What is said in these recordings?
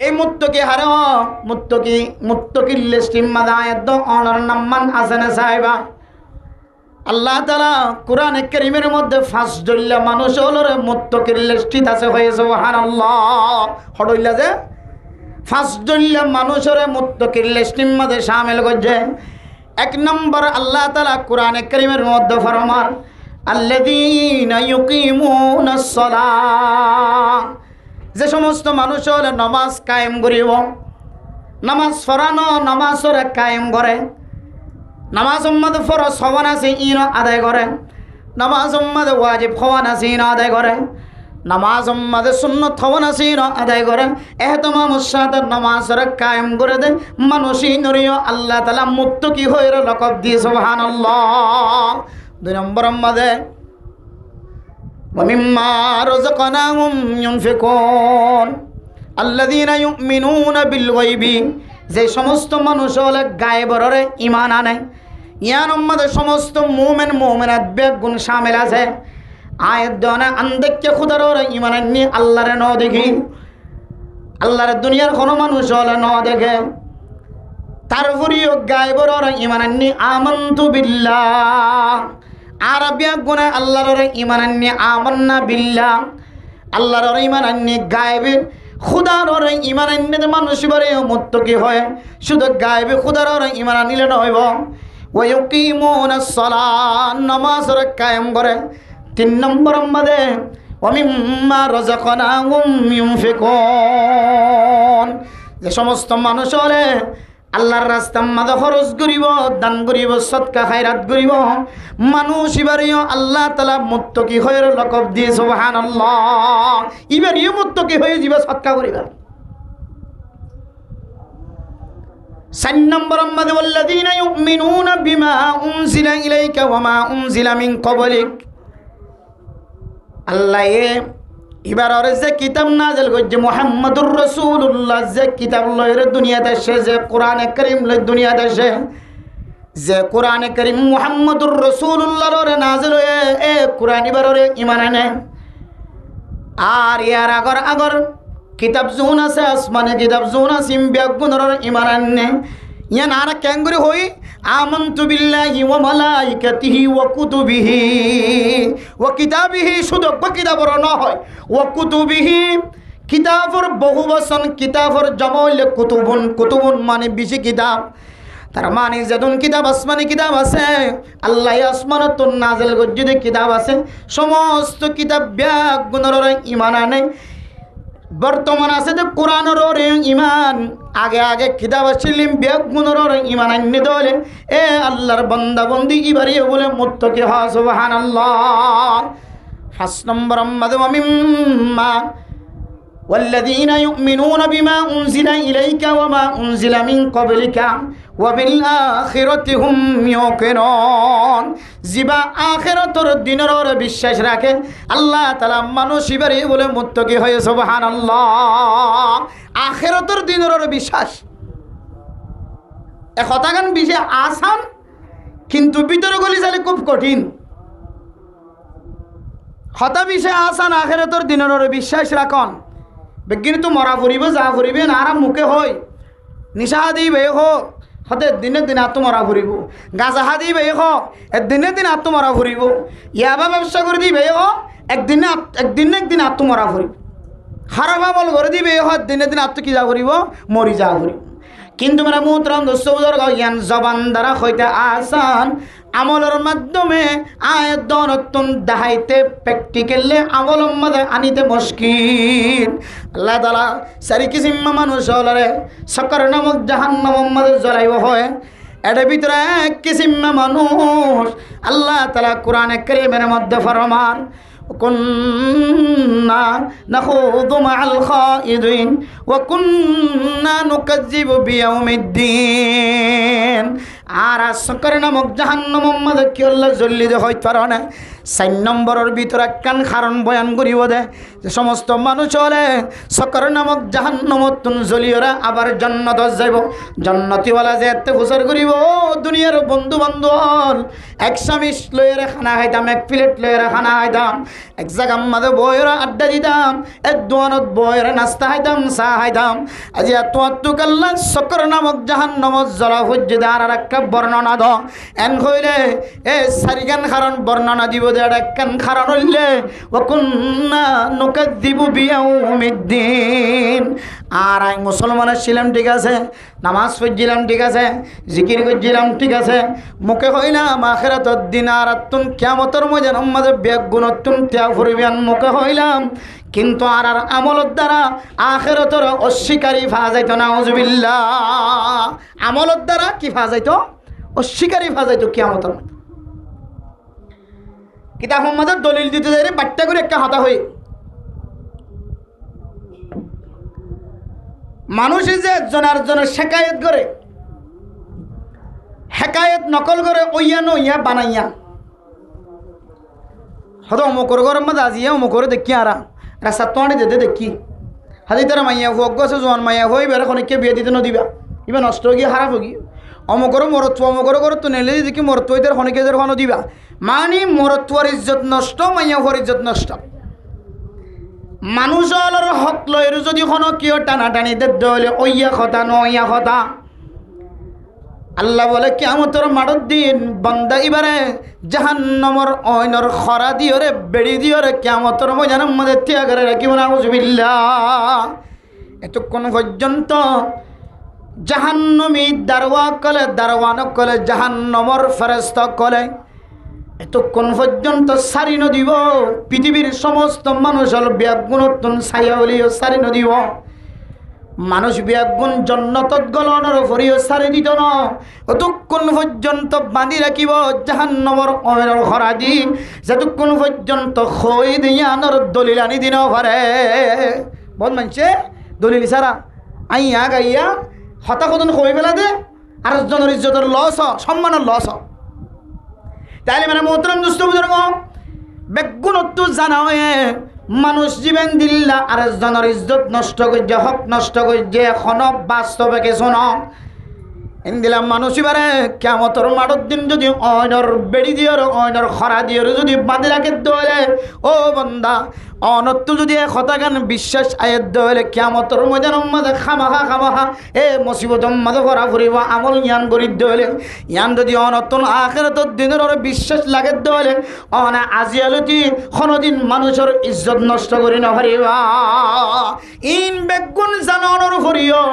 এই মুত্তকি হারে মুত্তকির লিস্টিম মাদায়দ অনর নাম্মান আসানে সাহেবা আল্লাহ তাআলা কোরআনে কারীমের মধ্যে ফাঁস জল্লা মানুষ হলরে মুত্তকির লিস্টিত আছে হয়ে সুবহানাল্লাহ হড়ইলা যে ফাঁস জল্লা মানুষরে মুত্তকির লিস্টিম মধ্যে শামিল করছে। এক নম্বর আল্লাহ তাআলা কোরআনে কারীমের মধ্যে ফরমান আল্লাযীনা ইউকিমুনাস সালাহ, যে সমস্ত মানুষ হলে নামাজ কায়েম করিব, নামাজ ফরানো নামাজরে কায়েম করে, নামাজ উম্মাদে ফরজ হওয়ান আছে ইনো আদায় করে, নামাজ উম্মাদে ওয়াজিব হওয়ান আছে ইনো আদায় করে, নামাজ উম্মাদে সুন্নত হওয়ান আছে ইনো আদায় করে, এহতমামের সাথে নামাজরে কায়েম করে দেয় মানুষই নরিও আল্লাহ তাআলা মুত্তাকি হয়ে লকব দিয়ে সুবহানাল্লাহ। দুই নম্বর আমাদের ومما رزقناهم ينفقون الذين يؤمنون بالغيب, যে সমস্ত মানুষ হলে গায়েবরে ঈমান আনে, ইয়ার মধ্যে সমস্ত মুমিন মুমিনাত বেগুন শামিল আছে। আয়াত দনে আন্দেকে খুদার ঈমান আনি আল্লাহরে ন দেখি, আল্লাহর দুনিয়ার কোনো মানুষ হলে ন দেখে, তারপরেও গায়েবরে ঈমান আনি আমানতু বিল্লাহ, আরবিয়া গুণে আল্লাহর ঈমান আনি আমান্না বিল্লাহ, আল্লাহর ঈমান আনি গায়েবে খুদার ঈমান আনলে মানুষ বারে মুত্তাকি হয়। শুধু গায়েবে খুদার ঈমান আনিলে নহইব, ওয়া ইউকিমুনাস সালাহ, নামাজরে কায়েম করে। তিন নম্বর মধ্যে ওয়া মিম্মা রাযাকনাহুম ইউনফিকুন, যে সমস্ত মানুষ হলে আল্লাহর রাস্তার মাঝে খরচ করিব, দান করিব, সদকা খায়রাত করিব, মানুষ এবারেও আল্লাহ তাআলা মুত্তাকি হয়ে লকব দিয়ে সুবহানাল্লাহ, এবারেও মুত্তাকি হয়ে যাবে সদকা করিবা। ৪ নম্বর মধ্যে ওয়াল্লাযীনা ইউমিনুনা বিমা উনজিলা ইলাইকা ওয়া মা উনজিলা মিন ক্বাবলিক, আল্লাহ এবার যে কিতাব নাযিল করছে মুহাম্মদুর রাসূলুল্লাহ, যে কিতাব লয়ের দুনিয়াতে আসে, যে কোরআনে কারীম লয় দুনিয়াতে আসে, যে কোরআনে কারীম মুহাম্মদুর রাসূলুল্লাহর নাযিল হয়ে এ কোরআন এবারে ঈমান আনে। আর ইয়ার আগর কিতাব যুন আছে, আসমানে কিতাব যুন আছে, বেগুনর ঈমান আনে। ইয়ান আর ক্যাঙ্গুরি হই আমানতু বিল্লাহি ওয়া মালাইকাতিহি ওয়া কুতুবিহি ওয়া কিতাবিহি, শুধু কিতাবর ন হয়, ওয়া কুতুবিহি কিতাবর বহু বচন, কিতাবর জমল কুতুবুন, কুতুবুন মানে বেশি কিতাব, তার মানে যেদুন কিতাব আসমানি কিতাব আছে, আল্লাহ আসমানত নাযিল করছে যে কিতাব আছে, সমস্ত কিতাব বেগুনর ঈমান আনে। বর্তমান আছে যে কোরআনের ঈমান, আগে আগে কিতাব আসছিলেন বেগুনর ঈমান আনি দলে এ আল্লাহর বান্দা বন্দি এবারে বলে মুত্তাকি হয় সুবহানাল্লাহ। ৫ নম্বর মধ্যে ওয়া মিম্মা والذين يؤمنون بما أنزل إليك وما أنزل من قبلك وبالآخرة هم يوقنون, জিবা আখিরাতের দিনের বিশ্বাস রাখে আল্লাহ তাআলা মানুষ এবারে বলে মুত্তাকি হয় সুবহানাল্লাহ। আখিরাতের দিনের বিশ্বাস এ কথাগান বিষয় আসান, কিন্তু ভিতরে গলি যালে খুব কঠিন। হতা বিষয় আসান, আখিরাতের দিনের বিশ্বাস রাখন। বিজ্ঞানী তো মরা ফুরিব, যা ফুরিবে না আর মুখে হয়, নিশা দিবে হোক হতে দিনে দিন আত্মমরা ফুরিব, গাঁজা দিবে হোক দিনে দিন আত্মমরা ফুরিব, ইয়াবা ব্যবসা করে দিবে হোক একদিন আত্মমরা ফুরিব, হারাম আমল করে দিবে হোক দিনে দিন আত্ম কি যা ফুরিব মরি যা ফুরিব। কিন্তু মেরা মুহতরম দোস্তর জ্ঞান জবান দ্বারা হইতে আসান, আমলের মাধ্যমে আয়াত নতুন দেখাইতে প্র্যাকটিক্যালে আমলের মধ্যে আনিতে মুশকিল। আল্লাহ তাআলা চারি কিসিম মানুষ হলরে সকর নামক জাহান্নামের মধ্যে জ্বলাইব হয়, এর ভিতরে এক কিসিম মানুষ আল্লাহ তাআলা কোরআনে কারীমের মধ্যে ফরমান কুন্না নাখুযু মাআল খাইদিন ওয়া কুন্না নুকাজ্জিবু বিয়াউমিদ্দিন। আর সকর নামক জাহান্নামের মধ্যে কি আল্লাহ জল্লি দে হইতে পারে না, 4 নম্বরের ভিতরে একখান কারণ বয়ান করিব দে যে সমস্ত মানুষ হলে সকর নামক জাহান্নামত জ্বলিয়রা আবার জান্নাত যাইব। জান্নাতিওয়ালা যে এতে প্রচার করিব দুনিয়ার বন্ধু বান্ধব এক সামিস লয়ের খানা খাইতাম, এক প্লেট লয়ের খানা খাইতাম, এক জায়গার মাঝে বয়ের আড্ডা দিতাম, এক দোয়ানত বয়ের নাস্তা খাইতাম, চা খাইতাম। আজি এত কাল্লা সকর নামক জাহান্নামত জ্বলা হজ্জে আর একটা বর্ণনা দ এন হইলে এ সারিগান কারণ বর্ণনা দিব দে একখান কারণ হইলে ওকুন্না নুকাদ্দিবু বিয়াউমিদ্দিন। আর আমি মুসলমান ছিলাম ঠিক আছে, নামাজ পড়ছিলাম ঠিক আছে, জিকির করছিলাম ঠিক আছে, মুখে হইলাম আখিরাতের দিন আর তুন কিয়ামতের ময়দানের মাঝে বেগুনতুন ত্যাগ করিবেন মুখে হইলাম, কিন্তু আর আমলের দ্বারা আখিরাতের অস্বীকারী ফা যাইতো। নাউজুবিল্লাহ। আমলের দ্বারা কি ফা যাইতো? অস্বীকারী ফা যাইতো কিয়ামতের মধ্যে। কিতাব আমাদের দলিল দিতে যাই বাট্টা করে একটা হাতা হই মানুষে যে একজন আরেকজনের শেকায়ত করে, হেকায়ত নকল করে ওইয়া নইয়া বানাইয়া হয়তো অমুকর ঘরের মধ্যে আজিয়া অমুকরে দেখি আর রাস্তা তোয়ানি যেতে দেখি হাজি তারা মাইয়া হোক গছে জোয়ান মাইয়া হই বেড়ে খনিকে বিয়ে দিতে নদিবা ইবা নষ্ট গিয়ে খারাপ হোক অমুকর মরত্ব অমুকর ঘর তো নেলে দেখি মরত্ব তার খনিকে দের খানো দিবা মানে মরত্বর ইজ্জত নষ্ট মাইয়া হর ইজ্জত নষ্ট। মানুষের হক লয়ের যদি কোনো কেউ টানাটানি দেদ হলে ওইয়া কথা নইয়া কথা। আল্লাহ বলে কিয়ামতের মাঠের দিন বান্দা এবারে জাহান্নামের অইনর খরা দিয়রে বেড়ি দিয়রে কিয়ামতের ময়দানের মধ্যে ত্যাগরে রাখিব। নাউজুবিল্লাহ। এতক্ষণ পর্যন্ত জাহান্নামী দারওয়া কলে দারওয়ান কলে জাহান্নামের ফেরেশতা কলে এতক্ষণ পর্যন্ত সারি নদিব পৃথিবীর সমস্ত মানুষের ব্যাগুণত্বন ছায়া হলিও সারি নদিব। মানুষ ব্যাগুণ জন্নতত গলনের ভরিও সারি দিত না অতক্ষণ পর্যন্ত বাঁধি রাখিব জাহান্নামের অয়নের খরা দি যতক্ষণ পর্যন্ত খই দিয়ানোর দলিল আনি দিন পারে। বহুত মানছে দলিল সারা আইয়া গাইয়া হতাশন খই ফেলা দে আর জনের ইজ্জতের লস সম্মানের লস। তাইলে মানে মোহতরম দুষ্ট বুজুর্গ বেগুণত্ব জানা হয়ে মানুষ জীবন দিল্লা আর জনের ইজ্জত নষ্ট করছে, হক নষ্ট করছে। এখন বাস্তবে কিছু ন দিলাম মানুষ এবারে কিয়ামতের মাঠের দিন যদি অয়নর বেড়ি দিয়র অয়নর খরা দিয়র যদি বাঁধে রাখে দলে ও বন্দা অনত্য যদি কথাগান বিশ্বাস আয়ের দলে কিয়ামতের ময়দানের মাঝে খামাখা এ মুসিবতের মাঝে ভরা ফুরিব আমল ইয়ান করি দলে ইয়ান যদি অনত্তন আখিরাতের দিনের বিশ্বাস লাগে দলে অনা আজিয়ালতি কোনোদিন মানুষের ইজ্জত নষ্ট করি নহারিবা। ইন বেগুন জানর ফুরিও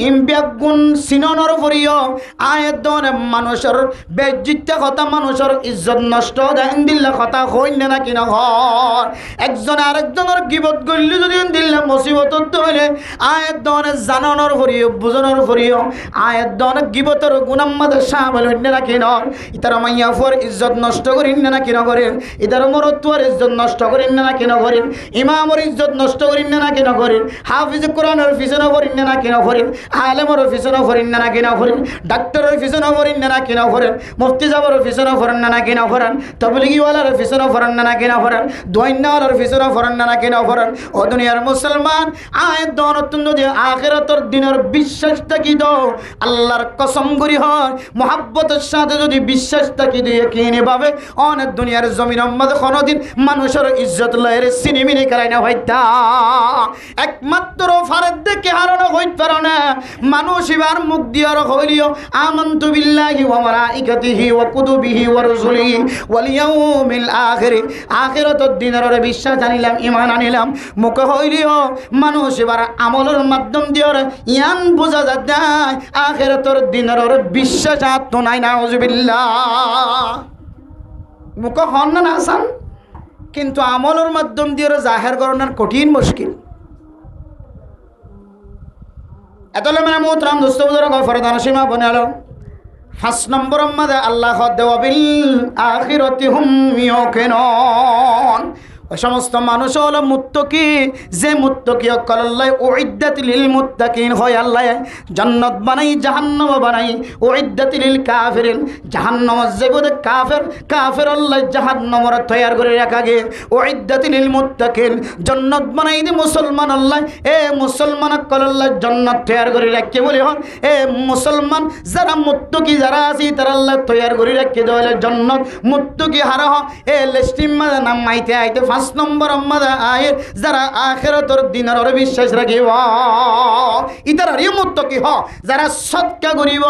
ইন বেগুন সিনর ফুরিও আয়ের দনে মানুষের বেজ্জিত কথা মানুষের ইজ্জত নষ্ট দেন দিল্লা কথা হইন না কিনা ঘর একজন আরেকজনের গিবত করলে যদি দিল্লা মুসিবত হইলে আয়ের দনে জানানোর ফুরিও বুঝানোর ফুরিও আয়ের দনে গিবতের গুনাম মাদের সামিল হইন না কিনা ইতার মাইয়া ফর ইজ্জত নষ্ট করিন না কিনা করেন ইতার মরত্বর ইজ্জত নষ্ট করিন না কিনা করেন ইমামর ইজ্জত নষ্ট করিন না কিনা করেন হাফিজ কোরআনের পিছনে করিন না কিনা করেন আলেমর পিছনে করিন না কিনা করেন ডাক্তারের পিছনে করেন না কিনা করেন মুফতি সাহেবের পিছনে করেন না কিনা করেন তবলিগিওয়ালার পিছনে করেন না কিনা করেন দোয়াইনাওয়ালার পিছনে করেন না কিনা করেন। ও দুনিয়ার মুসলমান আয়ের দনতুন যদি আখিরাতের দিনের বিশ্বাস থাকি দাও আল্লাহর কসম করি হয় মোহাব্বতের সাথে যদি বিশ্বাস থাকি দিয়ে কিনে পাবে অনেক দুনিয়ার জমিনের মধ্যে কোনোদিন মানুষের ইজ্জত লয়ের সিনিমিনি করাই না হইতা একমাত্র ফারেদ দেখে হারানো হইতে পারে না মানুষ এবার মুখ দিয়ে হইলিও আমানতু বিল্লাহি ওয়া মালাইকাতিহি ওয়া কুতুবিহি ওয়া রুসুলিহি ওয়াল ইয়াউমিল আখির আখিরাতের দিনের বিশ্বাস জানিলাম ঈমান আনিলাম মুখে হইলিও মানুষ এবার আমলের মাধ্যম দিয়ে ইয়ান বোঝা যায় আখিরাতের দিনের বিশ্বাস আত্ম নাই। নাউজুবিল্লাহ। মুখে হন না আসান কিন্তু আমলের মাধ্যম দিয়ে জাহের করানোর কঠিন মুশকিল। এতলে মানে মোহতরাম দোস্ত বুজুর্গ ফরদান সীমা বনালো 5 নম্বর মধ্যে আল্লাহ দেওয়াবিল আখিরাতি হুম ইউকিনুন ওই সমস্ত মানুষ হলো মুত্তাকি, যে মুত্তাকি আল্লাহ উইদ্দাত লিল মুত্তাকিন হয়, আল্লাহ জান্নাত বানাই জাহান্নাম বানাই উইদ্দাত লিল কাফিরিন, জাহান্নাম যেগুলো কাফের আল্লাহ জাহান্নামর তৈয়ার করে রাখা গে উইদ্দাত লিল মুত্তাকিন, জান্নাত বানাই দি মুসলমান আল্লাহ এ মুসলমান আল্লাহ জান্নাত তৈয়ার করে রাখে বলি হন এ মুসলমান যারা মুত্তাকি যারা আছে তারা আল্লাহ তৈয়ার করে রাখে দেওয়ালে জান্নাত মুত্তাকি হারা এ লিস্টিম মাদা নাম মাইতে আইতে 5 নম্বর আমাদের আয়ের যারা আখিরাতের দিনের ওরে বিশ্বাস রাখিব ইতার আর মুত্তাকি হ যারা সদকা করিব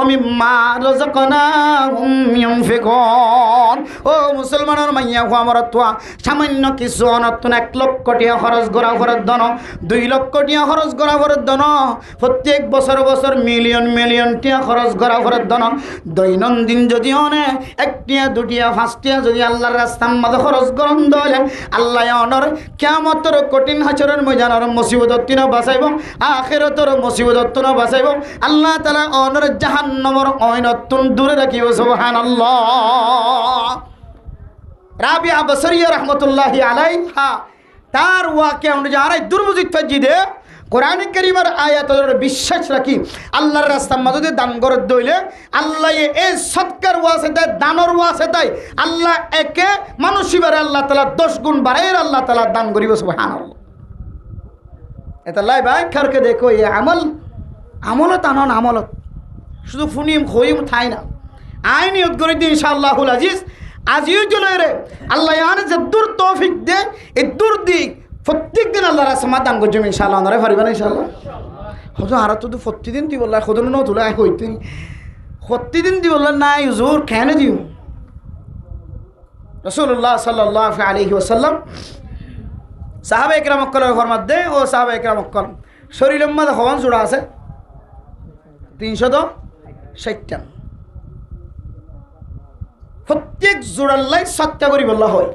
আমি মা রাযাকনাহুম ইউনফিকুন। ও মুসলমানের মাইয়া হো আমার তোয়া সামান্য কিছু অনতন 1 লক্ষ টাকা খরচ করা খরচ দন 2 লক্ষ টাকা খরচ করা খরচ দন প্রত্যেক বছর বছর মিলিয়ন মিলিয়ন টাকা খরচ করা খরচ দন দৈনন্দিন যদি অনে 1 টাকা 2 টাকা 5 টাকা যদি আল্লাহর রাস্তার মধ্যে খরচ করন দলে আল্লাহ অনর কিয়ামতের কঠিন হাসরের ময়দানের মুসিবতত তিন বাঁচাইব আখিরাতের মুসিবতত তিন বাঁচাইব আল্লাহ তাআলা অনর জাহান্নামের অয়নতুন দূরে রাখিব সুবহানাল্লাহ। রাবিয়া বসরিয়া রাহমাতুল্লাহি আলাইহা তার ওয়াকিয়া অনুযায়ী আরাই দুর্বুজিত ফজিদে কোরআন কারীমের আয়াতের বিশ্বাস রাখি আল্লাহর রাস্তার মধ্যে দান করে দইলে আল্লাহ এই সৎকার ওয়াসিতে দানর ওয়াসিতে আল্লাহ একে মানুষিবারে আল্লাহ তাআলা 10 গুণ বাড়ায় আল্লাহ তাআলা দান করিব সুবহানাল্লাহ। এটা লাই ভাই খারকে দেখো এই আমলত আনন আমলত শুধু ফুনিম খইম থাই না আইন নিয়ত করে দিন ইনশাআল্লাহুল আজিজ আজিও চলে রে আল্লাহ ইয়ানে যে দূর তৌফিক দে এই দূর দিক প্রত্যেক দিন আল্লাহর রাস্তায় দান করছো ইনশাআল্লাহ নরে পারিবা না ইনশাআল্লাহ। হয়তো আর তো প্রতিদিন দি বললা খোদন ন তুলে হইতে প্রতিদিন দি বললা নাই হুজুর কেন দিও রাসূলুল্লাহ সাল্লাল্লাহু আলাইহি ওয়াসাল্লাম সাহাবা ইকরাম কলের ফরমাত দে ও সাহাবা ইকরাম কল শরীরের মধ্যে হওয়ান জোড়া আছে 360টা প্রত্যেক জোড়াল্লাই 7টা করে বললা হয়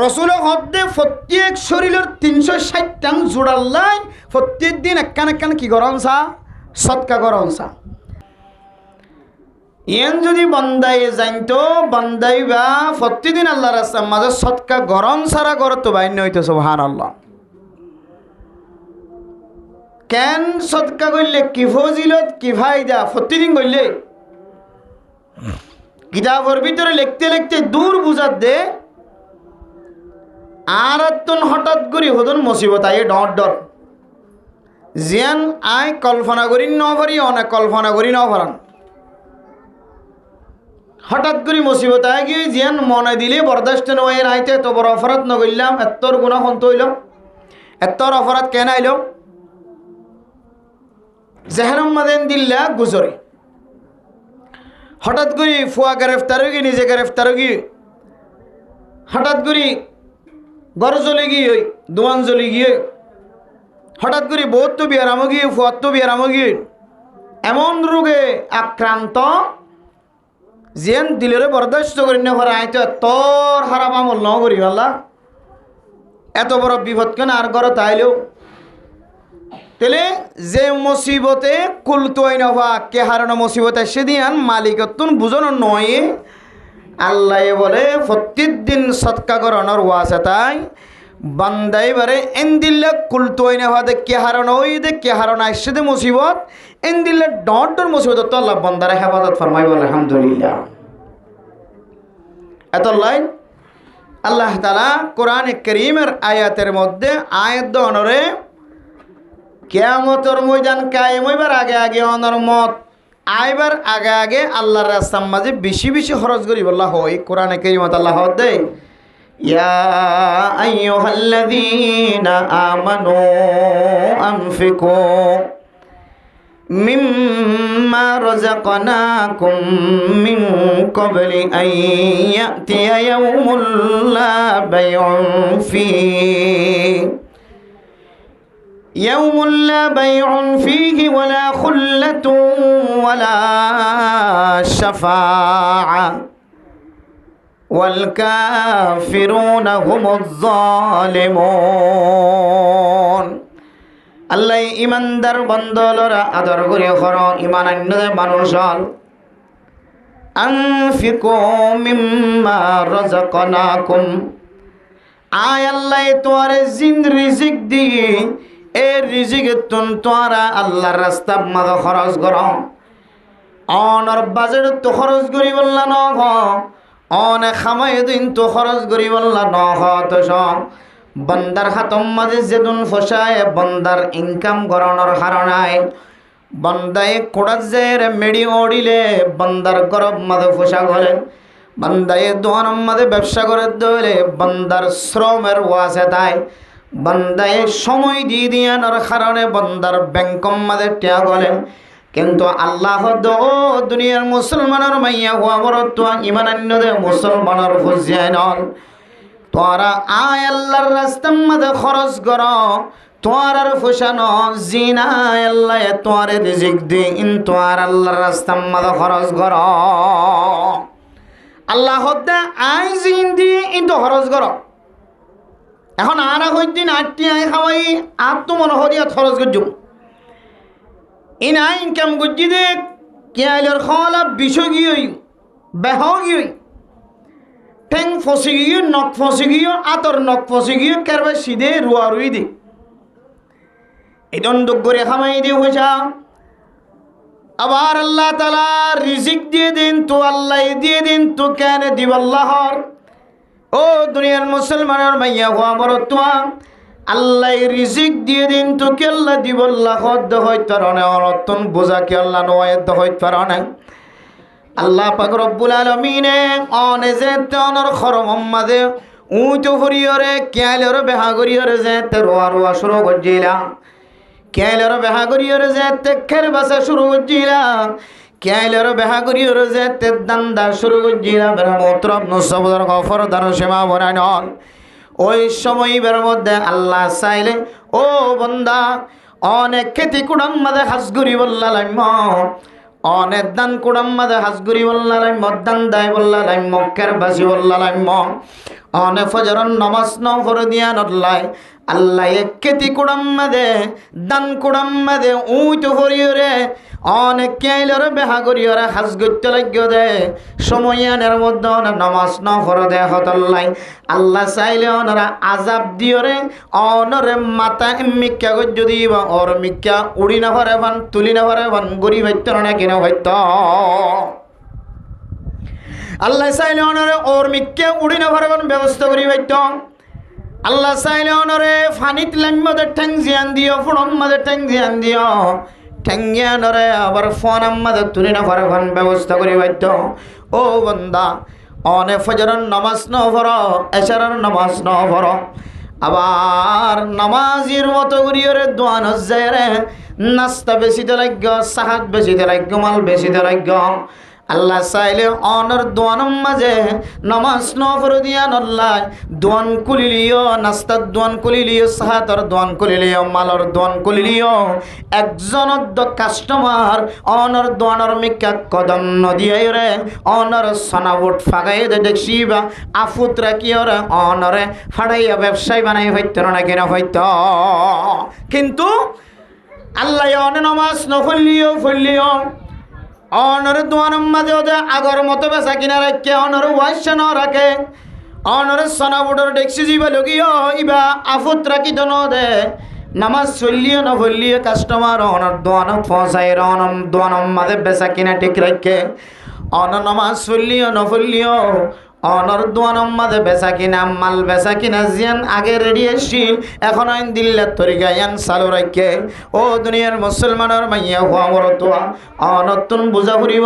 রসুল হদ্দে প্রত্যেক শরীরের 360টা জোড়াল্লাই প্রত্যেক দিন একখান একখান কি গরম সা সৎকা গরম সা ইয়ান যদি বান্দাই জানতো বান্দাই বা প্রতিদিন আল্লাহ রাস্তার মাঝে সৎকা গরম সারা করতো বাইন্য হইতো সুবহানাল্লাহ। কেন সৎকা করলে কি ফজিলত কি ফায়দা প্রতিদিন করলে কিতাবের ভিতরে লিখতে লিখতে দূর বুঝাত দে আর তুন হঠাৎ করে হদন মুসিবত আয়ে ডর ডর জিয়ান আয় কল্পনা করি ন পারি অনেক কল্পনা করি ন পারান হঠাৎ করে মুসিবত আয় গিয়ে জিয়ান মনে দিলে বরদাস্ত নয় আইতে এত বড় অপরাধ নগরলাম এতর গুণা হন্ত হইল এতর অপরাধ কেন আইল জেহেরম মাদেন দিল্লা গুজরে হঠাৎ করে ফুয়া গ্রেফতার হয়ে গিয়ে নিজে গ্রেফতার হয়ে গিয়ে হঠাৎ করে ঘর জ্বলে গিয়ে দোয়ান জ্বলে গিয়ে হঠাৎ করে বহুত তো বিয়ারাম গিয়ে ফুয়ার তো বিয়ারাম গিয়ে এমন রোগে আক্রান্ত যেন দিলেরে বরদাস্ত করি না ঘরে আইতো তোর হারাপ আমল ন করি আল্লাহ এত বড় বিপদ কেন আর ঘরে তাইলেও তেলে যে মুসিবতে কুলতোয় নভা কে হারানো মুসিবতে সেদিন মালিকতুন বুঝানো নয় আল্লাহ বলে প্রত্যেক দিন সৎকা করানোর ওয়াসে তাই বান্দাই বারে এন দিল্লা কুলতোয় নভা দে কে হারানো ওই দে কে হারানো আসছে দে মুসিবত এন দিল্লা ডর মুসিবত তো আল্লাহ বান্দারে হেফাজত ফরমাই বলে আলহামদুলিল্লাহ। এত লাইন আল্লাহ তাআলা কোরআনে কারীমের আয়াতের মধ্যে আয়াত দনরে কিয়ামতের ময়দান কায়েম হইবার আগে আগে অনর মত আইবার আগে আগে আল্লাহর রাস্তার মাঝে বেশি বেশি খরচ করি বলা হয় কোরআনে কারীমত আল্লাহ দে ইয়া আইয়ুহাল্লাযীনা আমানু আনফিকু মিম্মা রাযাকনাকুম মিন ক্বাবলি আন ইয়াতিয়া ইয়াউমুল লা বাইউন ফীহি يوم لا بيع فيه ولا خلة ولا شفاعة والكافرون هم الظالمون আল্লাহ ইমানদার বন্দলরা আদর করে হর ইমান আন্যদের মানুষ হল আনফিকু মিম্মা রাযাকনাকুম, আয় আল্লাহ তোরে জিন রিজিক দি, এ রিজিক তুন তোরা আল্লাহর রাস্তা মাঝে খরচ কর। অনর বাজেট তো খরচ করি বললা ন হ, অনে খামাই দিন তো খরচ করি বললা ন হ। তো সব বন্দার হাতম মাঝে যেদিন ফসায় বন্দার ইনকাম করানোর হারণায় বন্দায় কোড়া জের মেডি ওড়িলে বন্দার গরব মাঝে ফসা করে, বন্দায় দোয়ান মাঝে ব্যবসা করে দলে বন্দার শ্রমের ওয়াসে তাই বন্দায় সময় দিয়ে দিয়ানোর কারণে বন্দার ব্যাংকম মাঝে টিয়া গলে। কিন্তু আল্লাহ দো দুনিয়ার মুসলমানের মাইয়া হওয়া বড় তো ইমানান্য দে মুসলমানের ফুজিয়ায় নল। তোরা আয় আল্লাহর রাস্তার মাঝে খরচ কর, তোর আর ফুসানো জিনা আল্লাহ তোর রিজিক দি ইন তোর আল্লাহর রাস্তার মাঝে খরচ কর। আল্লাহ দে আই জিন দি ইন তো খরচ কর। এখন আর হইদিন আটটি আয় খাওয়াই আর তো মনে হরিয়া খরচ করছ ইনা ইনকাম করছি দে কেয়ালের খাওয়ালা বিষয় গিয়ে বেহ গিয়ে ঠেং ফসি গিয়ে নখ ফসি গিয়ে আতর নখ ফসি গিয়ে কেরবে সিধে রুয়া রুই দি এজন করে খামাই দিয়ে হয়েছা। আবার আল্লাহ তালা রিজিক দিয়ে দিন তো আল্লাহ দিয়ে দিন তো কেন দিব আল্লাহর। ও দুনিয়ার মুসলমানের মাইয়া হওয়া বড় তোয়া আল্লাহ রিজিক দিয়ে দিন তো কে আল্লাহ দিব আল্লাহ হইতে পারে অনতন বোঝা কে আল্লাহ নয়ত হইতে পারে। আল্লাহ পাক রব্বুল আলামিনে অনে যে তনর খরম মাঝে উঁচু ফুরিয়রে কেয়ালের বেহা করিয়রে যে রোয়া রোয়া শুরু করছিলা, কেয়ালের বেহা করিয়রে যে তেখের বাসা শুরু করছিলা, কেয়ালের বেহা করিয়রে যে দান্দা শুরু করছিলা। বের মোত্রব নসবদর গফর দার সীমা বনাই নল। ওই সময়বের মধ্যে আল্লাহ চাইলে ও বন্দা অনেক খেতি কুড়াম মাঝে হাসগুড়ি বললা লাইম, অনেক দান কুড়াম মাঝে হাসগুড়ি বললা লাইম, দান দায় বললা লাইম, মক্কের বাসি বললা লাইম, অনেক ফজরন নমাজ নফর দিয়া নল্লাই আল্লাহ এক খেতি কুড়াম মাঝে দান কুড়াম মাঝে উঁচু ফরিয়রে অনেক কেয়ালের বেহা করিয়রে হাজ করতে লাগ্য দে সময়ানের মধ্যে নমাজ নফর দে হতল্লাই। আল্লাহ চাইলে ওনারা আজাব দিয়রে অনরে মাথা মিক্কা যদি ওর মিক্কা উড়ি না পারে ভান তুলি না পারে ভান গড়ি ভাইত না কিনা ভাইত। আল্লাহ চাইলে ওনারে ওর মিক্কা উড়ি না পারে ভান ব্যবস্থা করি ভাইত। আল্লাহ চাইলে ওনারে ফানিত লাইমদের ঠ্যাং জিয়ান দিও, ফুড়ম মাদের ঠ্যাং জিয়ান দিও, ঠ্যাঙ্গিয়া নরে আবার ফোন আমাদের তুলি না পারে ভান ব্যবস্থা করি ভাইত। ও বন্দা অনে ফজরের নামাজ ন পড়, এশারের নামাজ ন পড়, আবার নামাজির মতো করিয়রে দোয়ান যায় রে নাস্তা বেশিতে লাগবে, সাহাত বেশিতে লাগবে, মাল বেশিতে লাগবে। আল্লাহ চাইলে অনর দোয়ানের মাঝে নমাজ নফর দিয়া নল্লাই দোয়ান কুলিলিও, নাস্তার দোয়ান কুলিলিও, সাহাতর দোয়ান কুলিলিও, মালর দোয়ান কুলিলিও। একজন কাস্টমার অনর দোয়ানের মিকা কদম নদিয়াই রে অনর সনাবুট ফাগাই দে দেখছি বা আফুত রাখিও রে অনরে ফাড়াইয়া ব্যবসায় বানাই হইত না কিনা হইত। কিন্তু আল্লাহ অনে নমাজ নফলিও ফলিও অনর দোয়ানের মাঝে ওদের আগর মতো বেচা কিনা রাখে, অনর ওয়াইশ ন রাখে, অনর সনাবুটর দেখছি যাবা লগিও ইবা আফুত রাখি তো দে নামাজ চলিও নফলিও কাস্টমার অনর দোয়ান ফসাই অনম দোয়ানের মাঝে বেচা কিনা ঠিক রাখে, অন নামাজ চলিও নফলিও অনর দোয়ানের মাঝে বেচা কিনা মাল বেচা কিনা জিয়ান আগে রেডি আসছিল এখন আইন দিল্লার তরিকা ইয়ান চালু রাখে। ও দুনিয়ার মুসলমানের মাইয়া হওয়া বড় তোয়া অনতুন বুঝা ফুরিব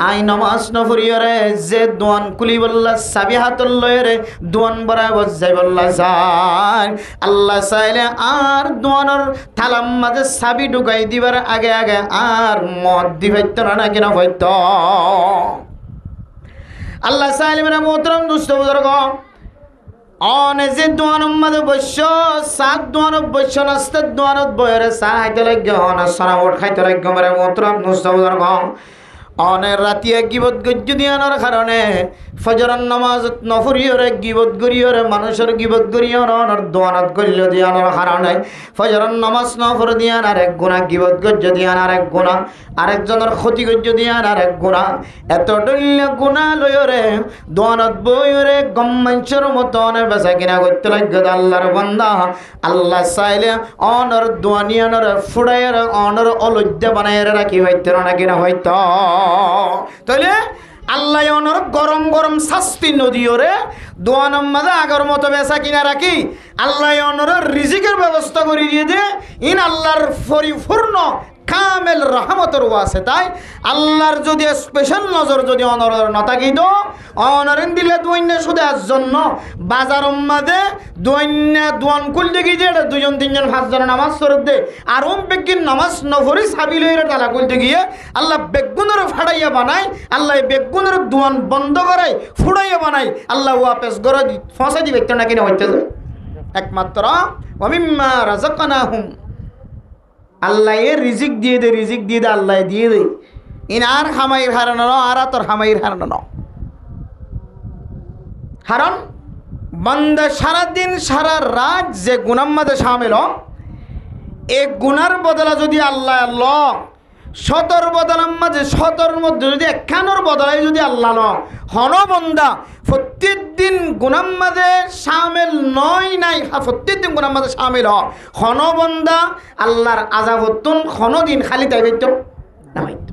আই নমাজ নফুরিয়রে যে দোয়ান কুলি বললা চাবি হাতর লয়েরে দোয়ান বরায় বজাই বললা যায়। আল্লাহ চাইলে আর দোয়ানের থালাম মাঝে চাবি ঢুকাই দিবার আগে আগে আর মদ দিবাইত না কিনা হইত। আল্লাহ সাইলিমের মোহতরম দুষ্ট বুজুর্গ অনে যে দোয়ানের মাঝে বৈশ্য সাত দোয়ানত বৈশ্য নাস্তার দোয়ানত বয়রে চা খাইতে লাগবে, অনে সনাবট খাইতে লাগবে মেরে মোহতরম দুষ্ট বুজুর্গ অনের রাতিয়া গিবত গজ্জ দিয়ানোর কারণে ফজরের নামাজ নফরিয়রে গিবত গরিয়রে মানুষের গিবত গরিয়র অনর দোয়ানত গল্য দিয়ানোর কারণে ফজরের নামাজ নফর দিয়ান আর এক গুণা গিবত গজ্জ দিয়ান আর এক গুণা আরেকজনের ক্ষতি গজ্জ দিয়ান আর এক গুণা এত ডল্য গুণা লয়রে দোয়ানত বইরে গম্মাঞ্চের মতো অনে বেচা কিনা করতে লাগবে আল্লাহর বান্দা আল্লাহ চাইলে অনর দোয়ানিয়ানোর ফুড়াইয়ের অনর অলজ্জা বানাইয়ে রাখি হইতে না কিনা হইতো তাইলে আল্লাহ অনর গরম গরম শাস্তি নদীরে দোয়ানোর মাঝে আগর মতো বেচা কিনা রাখি আল্লাহ অনর রিজিকের ব্যবস্থা করে দিয়ে দে ইন আল্লাহর পরিপূর্ণ কামেল রহমতের আছে তাই আল্লাহর যদি স্পেশাল নজর যদি অনর নথাকিত অনরেন দিলে দোয়ান্য শুধু আজ জন্য বাজার মাঝে দোয়ান্য দোয়ান করলে গিয়ে যে দুজন তিনজন পাঁচজন নামাজ সরত দে আর বেগিন নামাজ নফরি সাবিল তালা করতে গিয়ে আল্লাহ বেগুনের ফাড়াইয়া বানায় আল্লাহ বেগুনের দোয়ান বন্ধ করায় ফুড়াইয়া বানায় আল্লাহ ওয়াপেস গড় ফসা দিবে না কিনা হইতেছে একমাত্র ওমিম্মা রাযাকনাহুম আল্লাহ রিজিক দিয়ে দে আল্লাহ দিয়ে দে ইনার হামাইর হারানো আর তোর হামাইর হারানো কারণ বান্দা সারাদিন সারা রাত যে গুনার মধ্যে সামিল এই গুনার বদলা যদি আল্লাহ শতর বদলার মাঝে শতর মধ্যে যদি একখানোর বদলাই যদি আল্লাহ হন বন্দা প্রত্যেকদিন গুনার মাঝে সামিল নয় নাই প্রত্যেকদিন গুনার মাঝে সামিল হন বন্দা আল্লাহর আযাবতুন দিন খালি তাই বাইত নামাইত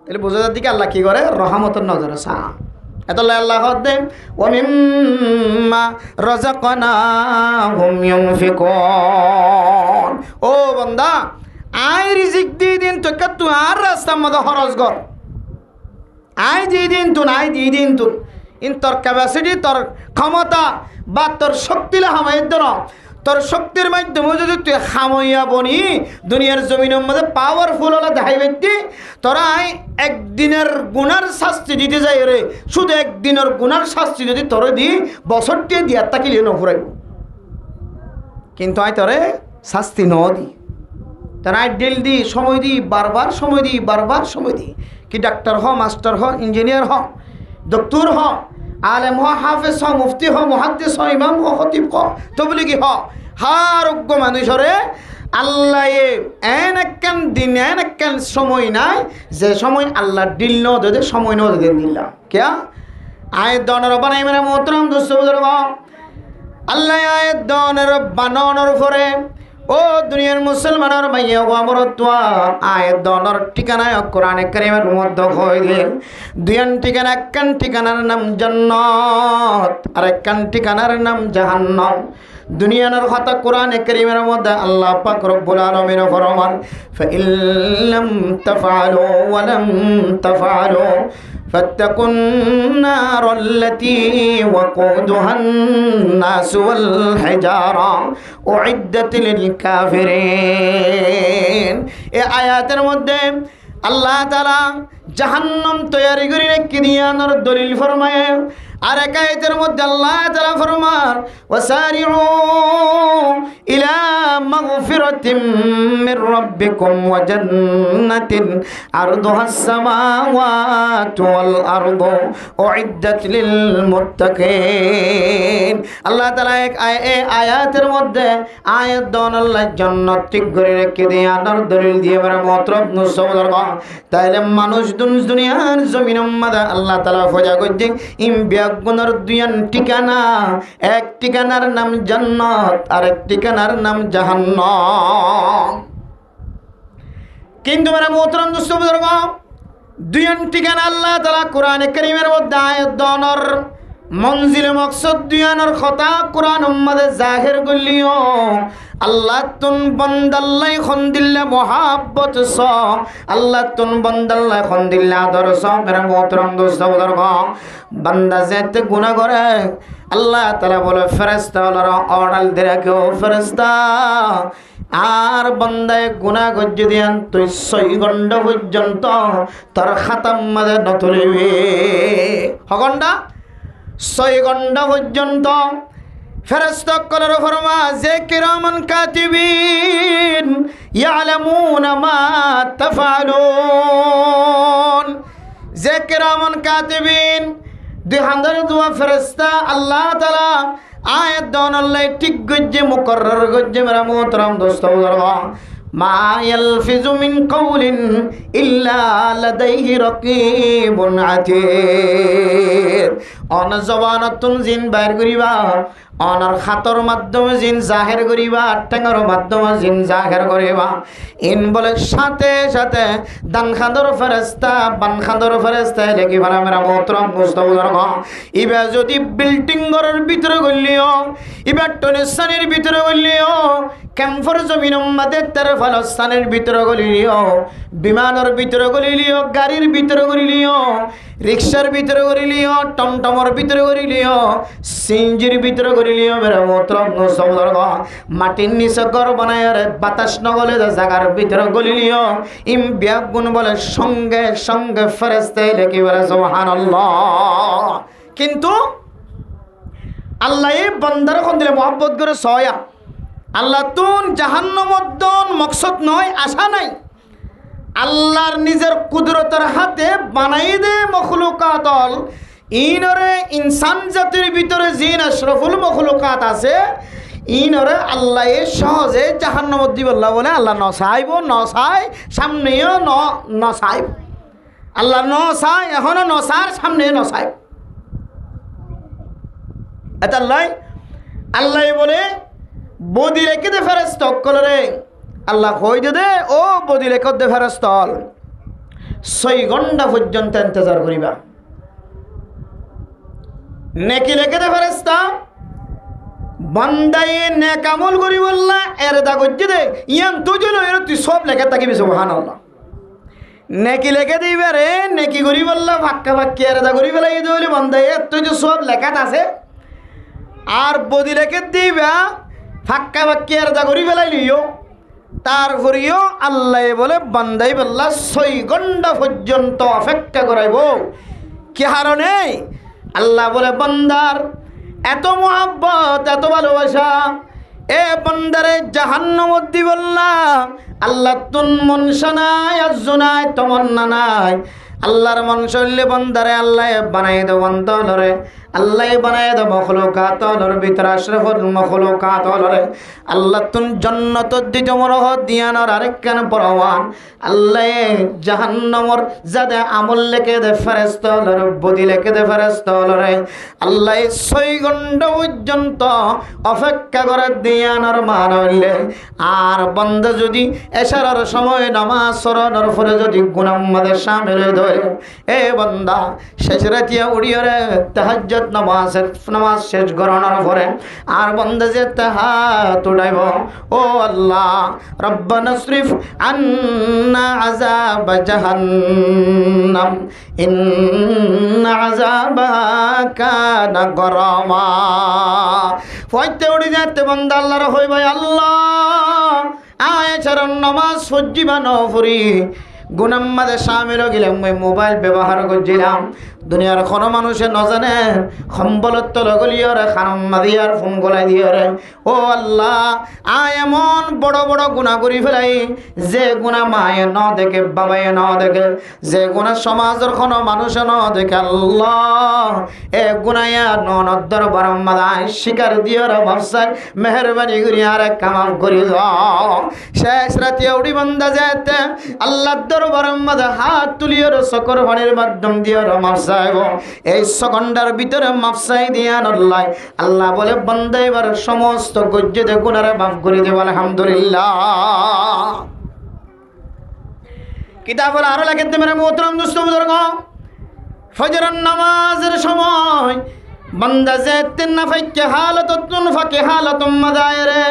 তাহলে বোঝা যাচ্ছে কি আল্লাহ কি করে রহমতের নজরে সা এত আল্লাহ দেন ওয়া মিম্মা রাযাকনাহুম ইউনফিকুন ও বান্দা আই রিজিক দিয়ে দিন তো তুই আর রাস্তার মধ্যে খরচ কর আই দিয়ে দিন তুন ইন তোর ক্যাপাসিটি তোর ক্ষমতা বা তোর শক্তি হামাইত না তোর শক্তির মাধ্যমে যদি তুই খামইয়া বনি দুনিয়ার জমিনের মধ্যে পাওয়ারফুল হলে দেখাই ব্যক্তি তোরা একদিনের গুনার শাস্তি দিতে যাই রে শুধু একদিনের গুনার শাস্তি যদি তোরে দি বছরটি দিয়া তাকিলে নফুরাইব কিন্তু আই তোরে শাস্তি ন দি তারা ডেল দি সময় দি বারবার সময় দি কি ডাক্তার হ মাস্টার হ ইঞ্জিনিয়ার হ ডক্টর হ আলেম হ হাফেজ হ মুফতি হ মুহাদ্দিস হ ইমাম হ খতিব হ তবলিগি হ হারোগ্য মানুষরে আল্লাহ এন একখান দিন এন একখান সময় নাই যে সময় আল্লাহ দিল ন দে সময় ন দে দিলাম কেয়া আয় দনের বানাই মানে মোহতরম দোস্ত বুজুর্গ আল্লাহ আয় দনের বানানোর পরে ও দুনিয়ার মুসলমানের মাইয়া আমরত্বা আয়াত দনের ঠিকানায় কোরআনে কারীমের মধ্যে হইলে দুইয়ান ঠিকানা একখান ঠিকানার নাম জান্নাত আর একখান ঠিকানার নাম জাহান্নাম দুনিয়ার কথা কোরআনে কারীমের মধ্যে আল্লাহ পাক রব্বুল আলামিন ফরমান ফাইল্লাম তাফআলু ওয়া লাম তাফআলু فاتقوا النار التي وقودها الناس والحجارة أعدت للكافرين এই আয়াতের মধ্যে আল্লাহ তাআলা জাহান্নাম তৈরি করে রেখে দিয়ানোর দলিল ফরমায় আর এক আয়াতের মধ্যে আল্লাহ তাআলা ফরমান ওয়াসারিউ ইলা মাগফিরাতিম মির রাব্বিকুম ওয়া জান্নাতিন আরদুহাস সামাওয়াতু ওয়াল আরদু উইদ্দাত লিল মুত্তাকিন আল্লাহ তাআলা এক আয়াতের মধ্যে আয়াত দন আল্লাহ জান্নাত ঠিক করে রেখে দিয়ানোর দলিল দিয়ে বড় মতলব নসবর তাইলে মানুষ দুনিয়ার জমিনের মধ্যে আল্লাহ তাআলা ফজা করতে গুনার দুইয়ান ঠিকানা এক ঠিকানার নাম জান্নাত আর এক ঠিকানার নাম জাহান্নাম কিন্তু মেরা মোহতরম দোস্ত বুজুর্গ দুইয়ান ঠিকানা আল্লাহ তাআলা কোরআনে কারীমের মধ্যে আয়াত দনর মঞ্জিল মকসদ দুইয়ানোর কথা কোরআন উম্মাদে জাহির করলিও আল্লাহ তুন বন্দাল্লাই খন্দিল্লা মোহাব্বত স আল্লাহ তুন বন্দাল্লাই খন্দিল্লা আদর স মেরা মোহতরম দোস্ত বুজুর্গ বান্দা যেতে গুনাহ করে আল্লাহ তাআলা বলে ফেরেশতা ওরা অর্ডার দিয়ে কেউ ফেরেশতা আর বান্দায় গুনাহ গজ্জ দিয়ান তুই 6 ঘন্টা পর্যন্ত তোর খাতাম মাঝে নতুলিবি হগন্ডা 6 ঘন্টা পর্যন্ত ফেরেশতা কলর ফরমা যে কিরামান কাতিবিন ইয়ালামুনা মা তাফআলুন যে কিরামান কাতিবিন 2002 ফেরেশতা আল্লাহ তাআলা আয়াত দনল্লাই ঠিক গজ্জে মুকরর গজ্জে মেরা মোহতরম দোস্ত বুজুর্গ মা ইয়ালফিজু মিন কাউলিন ইল্লা লাদাইহি রাকিবুন আতীদ অন জবানাতুন জিন বাইর করিবা অনার খাতর মাধ্যমে জিন জাহের করিবা ঠেঙ্গর মাধ্যমে জিন জাহের করিবা ইন বলে সাথে সাথে দান খান্দর ফেরেশতা বান খান্দর ফেরেশতা লেখি ভাড়া মেরা মোহতরম দোস্ত বুজুর্গ ইবা যদি বিল্ডিং ঘরের ভিতরে গলিও ইবা টনেসানের ভিতরে গলিও ক্যাম্পর জমিনের মধ্যে তার ফলস্থানের ভিতরে গলিও বিমানের ভিতরে গলিও গাড়ির ভিতরে গলিও রিক্সার ভিতরে গলিও টমটমর ভিতরে গলিও সিঞ্জির ভিতরে গলিও মেরা মোহতরম দোস্ত বুজুর্গ মাটির নিচে ঘর বানায় বাতাস নগলে জায়গার ভিতরে গলিও ইম বিয়াগুন বলে সঙ্গে সঙ্গে ফেরেশতা লেখি বলে সুবহানাল্লাহ কিন্তু আল্লাহ এই বান্দার কোন দিলে মহব্বত করে সয়া আল্লাহ তুন জাহান্নামদ্দন মকসদ নয় আশা নাই আল্লাহর নিজের কুদরতের হাতে বানাই দে মখলুকাতল ইনরে ইনসান জাতির ভিতরে জিন আশরাফুল মখলুকাত আছে ইনরে আল্লাহ সহজে জাহান্নামত দিবল্লা বলে আল্লাহ নসাইব নসাই সামনেও নসাইব আল্লাহ নসাই এখনো নসার সামনে নসাইব এটা আল্লাহ বলে বদি রেখে দে ফেরেশতা কলরে আল্লাহ কই দে ও বদি রেখে দে ফেরেশতা 6 ঘন্টা পর্যন্ত ইন্তজার করিবা নেকি রেখে দে ফেরেশতা বান্দায়ে নেক আমল করি বললা এর দা গজ্জে দে ইয়ান তুজলো এর তুই সব লেখা থাকিবি সুবহানাল্লাহ নেকি লেখে দিবে রে নেকি করি বললা ফাক্কা ফাক্কি এর দা করি বলাই দইলে বান্দায়ে তুই যে সব লেখাত আছে আর বদি রেখে দিবা ফাক্কা ফাক্কি এর দা করি ফেলাই লিও তারপরেও আল্লাহ বলে বান্দাই বললা 6 ঘন্টা পর্যন্ত অপেক্ষা করাইব কি কারণে আল্লাহ বলে বান্দার এত মহব্বত এত ভালোবাসা এ বান্দারে জাহান্নামত দিবল্লা আল্লাহ তুন মনসা নাই আজনাই তমন্না নাই আল্লাহর মন শৈলে বান্দারে আল্লাহ বানাই দে বান্দরে আল্লাহ বানাই দে মখলুকাতর ভিতরে আশরাফুল মখলুকাতরে আল্লাহ তুন জান্নাত দিতে মরহত দিয়ানোর আরেকখান পরওয়ান আল্লাহ জাহান্নামর যাদে আমল লেখে দে ফেরেশতালর বদি লেখে দে ফেরেশতালরে আল্লাহ 6 ঘন্টা পর্যন্ত অপেক্ষা করে দিয়ানোর মান হইলে আর বান্দা যদি এশারার সময় নামাজ পড়ানোর পরে যদি গুনাহমাদের শামিল হয়ে এ বান্দা শেষ রাতিয়া উড়িয়ে তাহাজ্জুদ নামাজ শেষ করানোর পরে আর বান্দা যে তাহাত উঠাইব ও আল্লাহ রব্বানা সরিফ আন্না আযাব জাহান্নাম ইন্না আযাবাহা কানা গরামা ফয়তে উড়ি যেতে বান্দা আল্লাহর হই ভাই আল্লাহ আয় চরণ নামাজ সজ্জিবানো ফুরি গুনাম্মাদের শামিল গেলে মোবাইল ব্যবহার করছিলাম দুনিয়ার কোনো মানুষে নজানে সম্বলত্ব লগলিয়রে খানাম্মা দিয়ার ফোন গলাই দিয়রে ও আল্লাহ আয় এমন বড় বড় গুণা করি ফেলাই যে গুণা মায়ে ন দেখে বাবায়ে ন দেখে যে গুণা সমাজের কোনো মানুষে ন দেখে আল্লাহ এ গুণাইয়া ননদ্দর বারাম্মাদায় শিকার দিয়রে ভাবসাই মেহরবানি করি আর কামাম করি শেষ রাতে উড়ি বন্দা যেতে আল্লাহ দরবারের মধ্যে হাত তুলিয়র সকর পানির মাধ্যম দিয়র মাফসা এই সেকেন্ডের ভিতরে মাফসাই দিয়া আল্লাহ আল্লাহ বলে বান্দা এবার সমস্ত গজ্জে গুনারে মাফ করে দেব আলহামদুলিল্লাহ কিতাব আরো লাগে মেরে মোহতরম দোস্ত বুজুর্গ ফজরের নামাজের সময় বান্দা যেতেন না ফাইকে হালাতুন ফাকে হালাতুম মাদায়রে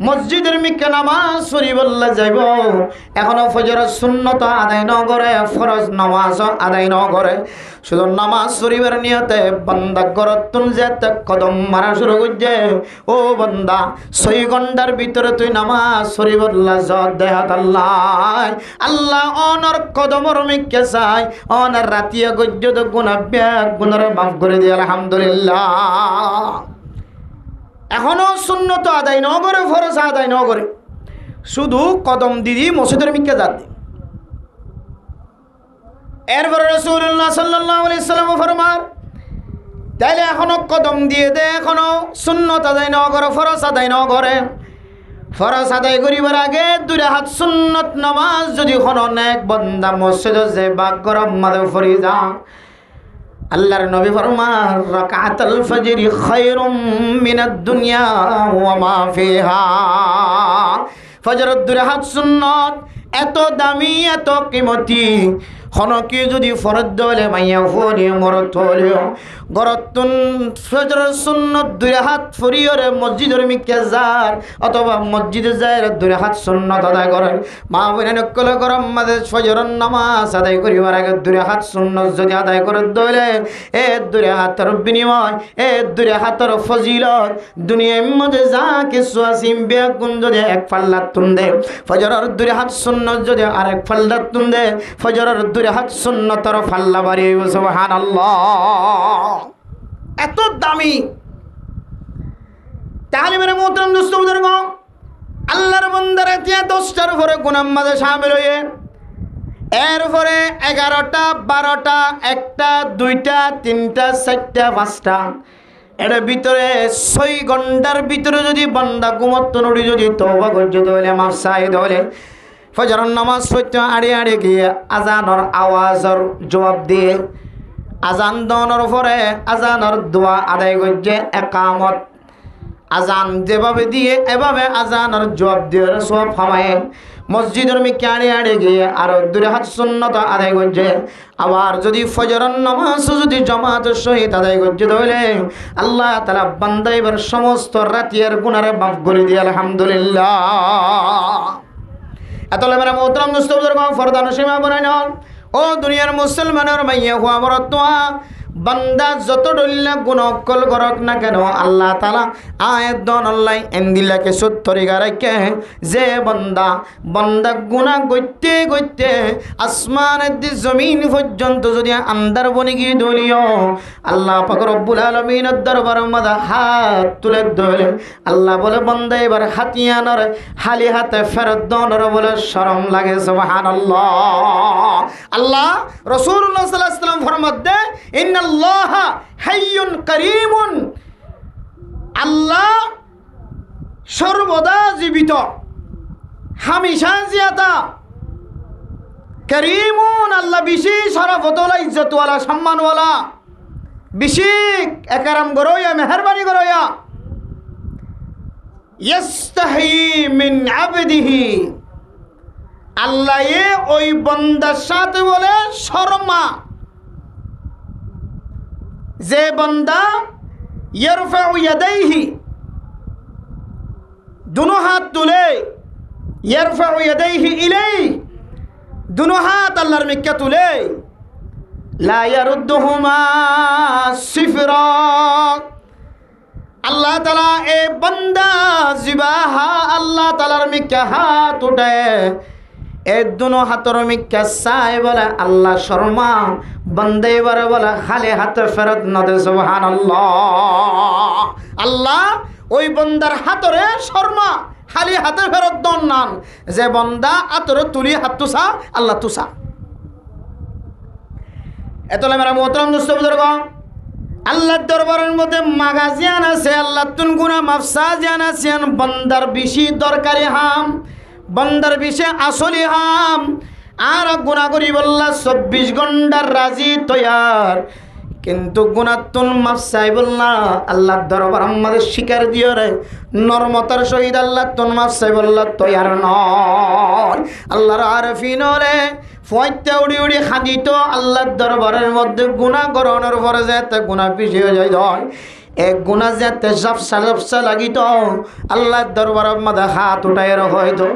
মসজিদের মিকে নামাজ পড়িবল্লা যাইব এখনো ফজরের সুন্নত আদায় ন করে ফরজ নামাজ আদায় ন করে শুধু নামাজ পড়িবার নিয়তে বান্দা গরতুন যেতে কদম মারা শুরু করছে ও বান্দা 6 ঘন্টার ভিতরে তুই নামাজ পড়িবল্লা যত দেহাত আল্লাহ আল্লাহ অনর কদমর মিকে চাই অনার রাতিয়া গজ্জত গুনাহ ব্যাগ গুনারে মাফ করে দিয়ে আলহামদুলিল্লাহ এখনো সুন্নত আদায় ন করে ফরজ আদায় ন করে শুধু কদম দিদি মসজিদের মিকে যাত এরপরে রাসূলুল্লাহ সাল্লাল্লাহু আলাইহি সাল্লাম ফরমান, তাইলে এখনো কদম দিয়ে দে, এখনো সুন্নত আদায় ন করে, ফরজ আদায় ন করে। ফরজ আদায় করিবার আগে দুই রাকাত সুন্নত নামাজ যদি কোনো নেক বান্দা মসজিদে যে বাগ গরম মাদে ফরি যা, আল্লাহর নবী ফরমান রাকাতুল ফজরি খায়রুম মিনাদ দুনিয়া ওয়া মা ফিহা। ফজরের দুই রাকাত সুন্নত এত দামি, এত কিমতি, খনকি যদি ফরজ দলে মাইয়া ফরি মরত হলেও গরতুন ফজরের সুন্নত দুই রাকাত ফরিয়রে মসজিদের মিকে যার অথবা মসজিদে যায় দুই রাকাত সুন্নত আদায় করে। মা বোনেন নকল গরম মাঝে ফজরের নামাজ আদায় করিবার আগে দুই রাকাত সুন্নত যদি আদায় করে দলে এ দুই রাকাতের বিনিময়, এ দুই রাকাতের ফজিলত দুনিয়ার মধ্যে যা কিছু আছে বেগুন যদি এক পাল্লা তুন্দে, ফজরের দুই রাকাত সুন্নত যদি আরেক পাল্লা তুন্দে, ফজরের দুই রাকাত সুন্নতের পাল্লা বাড়িয়ে সুবহানাল্লাহ। এত দামি। তাহলে মেরে মোহতরম দোস্ত বুজুর্গ, আল্লাহর বান্দারা তিয়া 10টার পরে গুনাহ মাঝে শামিল হয়ে এরপরে 11টা 12টা 1টা 2টা 3টা 4টা 5টা এর ভিতরে 6 ঘন্টার ভিতরে যদি বান্দা ঘুমত নড়ি যদি তওবা করতে হলে মাফ চাইতে হলে ফজরের নামাজ পড়তে আড়ে আড়ে গিয়ে আজানের আওয়াজের জবাব দিয়ে আজান দেওয়ার পরে আজানের দোয়া আদায় করছে, একামত আজান যেভাবে দিয়ে এভাবে আজানের জবাব দিয়ে সব ফামায় মসজিদের মিকে আড়ে আড়ে গিয়ে আরো দুই রাকাত সুন্নত আদায় করছে। আবার যদি ফজরের নামাজ যদি জামাতের সহিত আদায় করছে তাহলে আল্লাহ তাআলা বান্দা এবার সমস্ত রাতের গুনাহরে মাফ করে দিয়ে আলহামদুলিল্লাহ। এতলে মেরা মোহতরম দোস্ত বুজুর্গ, ফরদান সীমা বনাই নন ও দুনিয়ার মুসলমানের মাইয়া হুয়া বরতোয়া বান্দা যত ডল্লা গুণকল করক না কেন আল্লাহ তাআলা আয়াত দন আল্লাহ এন্দিলাকে সত্তরিকা রাখে যে বান্দা গুনাহ করতে করতে আসমানের দি জমিন পর্যন্ত যদি আন্দার বনে গিয়ে দলিও আল্লাহ পাক রব্বুল আলামিনের দরবারের মধ্যে হাত তুলে ধরে আল্লাহ বলে বান্দা এবার হাতিয়ানোর খালি হাতে ফেরত দনর বলে শরম লাগে সুবহানাল্লাহ। আল্লাহ রাসূলুল্লাহ সাল্লাল্লাহু আলাইহি ওয়াসাল্লাম ফরমান দে ইন্নাল্লাহ হাইয়ুন কারীমুন, আল্লাহ সর্বদা জীবিত, হামেশা জিয়াতা, করিমুন আল্লাহ বেশি শরফতওয়ালা ইজ্জতওয়ালা সম্মানওয়ালা, বেশি একরাম গরোয়া মেহরবানি গরোয়া। ইস্তাহি মিন আবদিহি, আল্লাহ এ ওই বান্দার সাথে বলে শর্মা, যে বান্দা ইয়ারফাউ ইয়াদাইহি দুনো হাত তুলে, ইয়ারফাউ ইয়াদাইহি ইলাই দুনো হাত আল্লাহর মিক্কা তুলে, লা ইয়ারুদ্দুহুমা সিফরা, আল্লাহ তাআলা এ বান্দা জিবাহা আল্লাহ তাআলার মিক্কা হাত উঠে এ দুনো হাতের মিক্কা চাই বলে আল্লাহ শর্মা বান্দা এবারে বলে খালি হাতে ফেরত নদে সুবহানাল্লাহ। আল্লাহ ওই বান্দার হাতরে শর্মা খালি হাতে ফেরত দন নান, যে বান্দা হাতরে তুলি হাত তুসা আল্লাহ তুসা। এতলে মেরা মোহতরম দোস্ত বুজুর্গ, আল্লাহর দরবারের মধ্যে মাগাজিয়ান আছে, আল্লাহ তুন গুনাহ মাফ সাজিয়ান আছেন। বান্দার বেশি দরকারি হাম, বান্দার বেশি আসলি হাম, আর গুনাহ করি বললা 24 ঘন্টার রাজি তৈয়ার, কিন্তু গুনাতুন মাফ চাই বললা আল্লাহর দরবার আমাদের শিকার দিও রে নরমতার সহিত আল্লাহ তুন মাফ চাই বললা তৈয়ার নয়। আল্লাহর আরফিন রে ফয়তে উড়ি উড়ি খাদিত আল্লাহর দরবারের মধ্যে গুনাহ করণের পরে যেতে গুনাহ পিছিয়ে যায়, এক গুনাহ যেতে ঝাপসা লাগিত আল্লাহর দরবারের মধ্যে হাত উঠায় হয়তো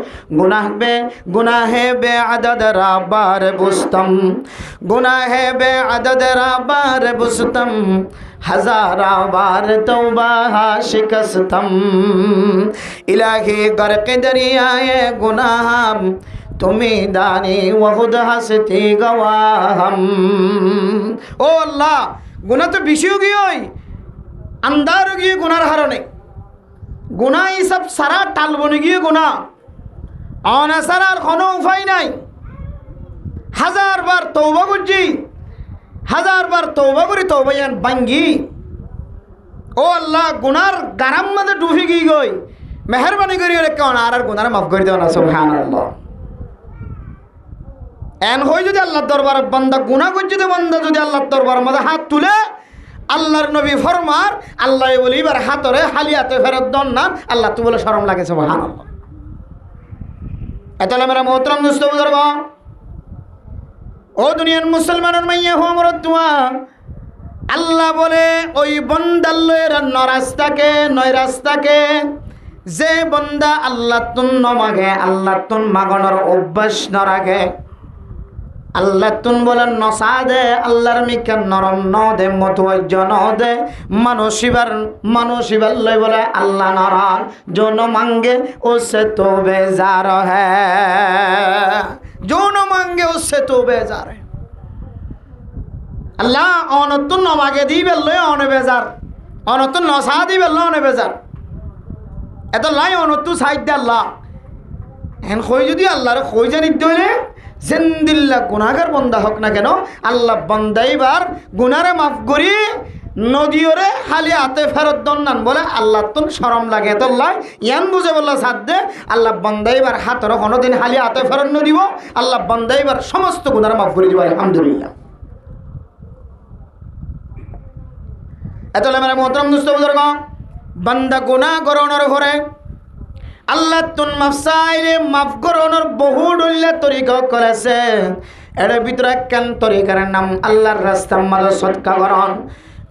গুনাহে বে আদদ রাবার বুস্তম, গুনাহে বে আদদ রাবার বুস্তম, হাজারা বার তওবা শিকস্তম, ইলাহি গরক দরিয়ায়ে গুনাহ তুমি দানি ওহুদ হাসতি গওয়াহম। ও আল্লাহ, গুনাহ তো বেশি হয়ে গিয়ে আন্দার গিয়ে গুনার হারণে গুনাহ এই সব সারা টালবনে গিয়ে গুনাহ অনাসারার কোনো উপায় নাই। 1000 বার বার তওবা করছি, 1000 বার তওবা করি, তওবা ইয়ান ভাঙ্গি ও আল্লাহ গুনার গারাম মধ্যে ডুবে গই, মেহরবানি করি ওরে কেন আর গুনার মাফ করে দেও না। সুবহানাল্লাহ। এন হই যদি আল্লাহর দরবারে বান্দা গুনাহ করছে, তো বান্দা যদি আল্লাহর দরবারের মধ্যে হাত তুলে, আল্লাহর নবী ফরমার আল্লাহ বলি এবার হাতরে হালিয়াতে ফেরত দন না, আল্লাহ তো বলে শরম লাগে। সুবহানাল্লাহ। এতলে মেরা মোহতরম দোস্ত বুজুর্গ, ও দুনিয়ার মুসলমানের মাইয়া হো আমার দোয়া, আল্লাহ বলে ওই বন্দাল্লের নয় রাস্তাকে যে বন্দা আল্লাহ তুন নমাগে, আল্লাহ তুন মাগনের অভ্যাস ন রাখে, আল্লাহ তুন বলেন নসা দে, আল্লাহর মিকার নরম ন দে, মতওয়াজ্জ ন দে, মানুষিবার লই বলে আল্লাহ নারাজ, जो न मांगे उससे तो बेजार है, जो न मांगे उससे तो बेजार है। আল্লাহ অনতুন নমাগে দিবে লই অনে বেজার, অনতুন নসা দিবে লই অনে বেজার, এত লাই অনতু সাইড দে আল্লাহ এন কই যদি আল্লাহর কই জানি দইলে জিন্দিল্লাহ গুনাহগার বান্দা হোক না কেন, আল্লাহ বান্দাইবার গুনারে মাফ করি নদীরে খালি হাতে ফেরত দন্নান বলে আল্লাহ তুন শরম লাগে। তো আল্লাহ ইয়ান বুঝে বললা সাথ দে, আল্লাহ বান্দাইবার হাতের কোনোদিন খালি হাতে ফেরত ন দিব, আল্লাহ বান্দাইবার সমস্ত গুনারে মাফ করে দিব। আলহামদুলিল্লাহ। এতলে মেরা মোহতরম দোস্ত বুজুর্গ, বান্দা গুনাহ করণের ঘরে আল্লাহ তুন মাফ চাইলে মাফ করণের বহু ডল্লা তরিকা করেছে। এর ভিতরে একখান তরিকার নাম আল্লাহর রাস্তার মাঝে সদকা করণ।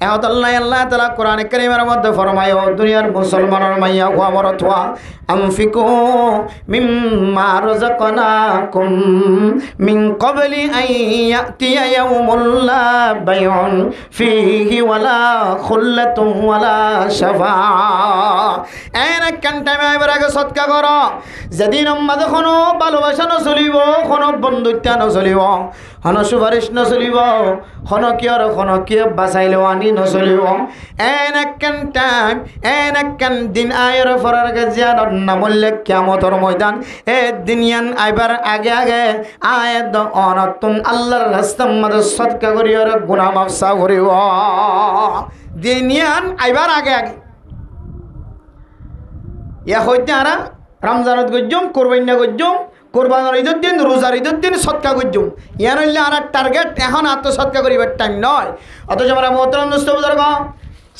আল্লাহ তাআলা কোরআনে কারীমের মধ্যে ফরমায়, ও দুনিয়ার মুসলমানের মাইয়া ও আমার অথবা আনফিকু মিম্মা রাযাকনাকুম মিন ক্বাবলি আন ইয়াতিয়া ইয়াউমুল লা বাইউন ফীহি ওয়ালা খুল্লাতুন ওয়ালা শাফাআ। এনে কান টাইমে এবার আগে সদকা করো, যেদিন আমাদের কোনো ভালোবাসা নচলিব, কোনো বন্ধুত্ব নচলিব, কোনো সুপারিশ নচলিব, কোনো কিয় বাঁচাইলেও আনি নচলিব। এন একখান টাইম, এন একখান দিন আয়ের ফরার জিয়ানত নামলে কিয়ামতর ময়দান। এ দিনিয়ান আইবার আগে আগে আয়াত অনতুন আল্লাহর রাস্তার মধ্যে সদকা করি আর গুনাহ মাফ চা করিব। দিনিয়ান আইবার আগে আগে ইয়া হইতে আরা রমজানত গজ্জম, কোরবানি গজ্জম, কোরবানের ঈদের দিন, রোজার ঈদের দিন সদকা গজ্জম, ইয়ান হইলে আর টার্গেট এখন আত্মসৎকা করিবার টাইম নয়। অথচ আমরা মোহতরম দোস্ত বুজুর্গ,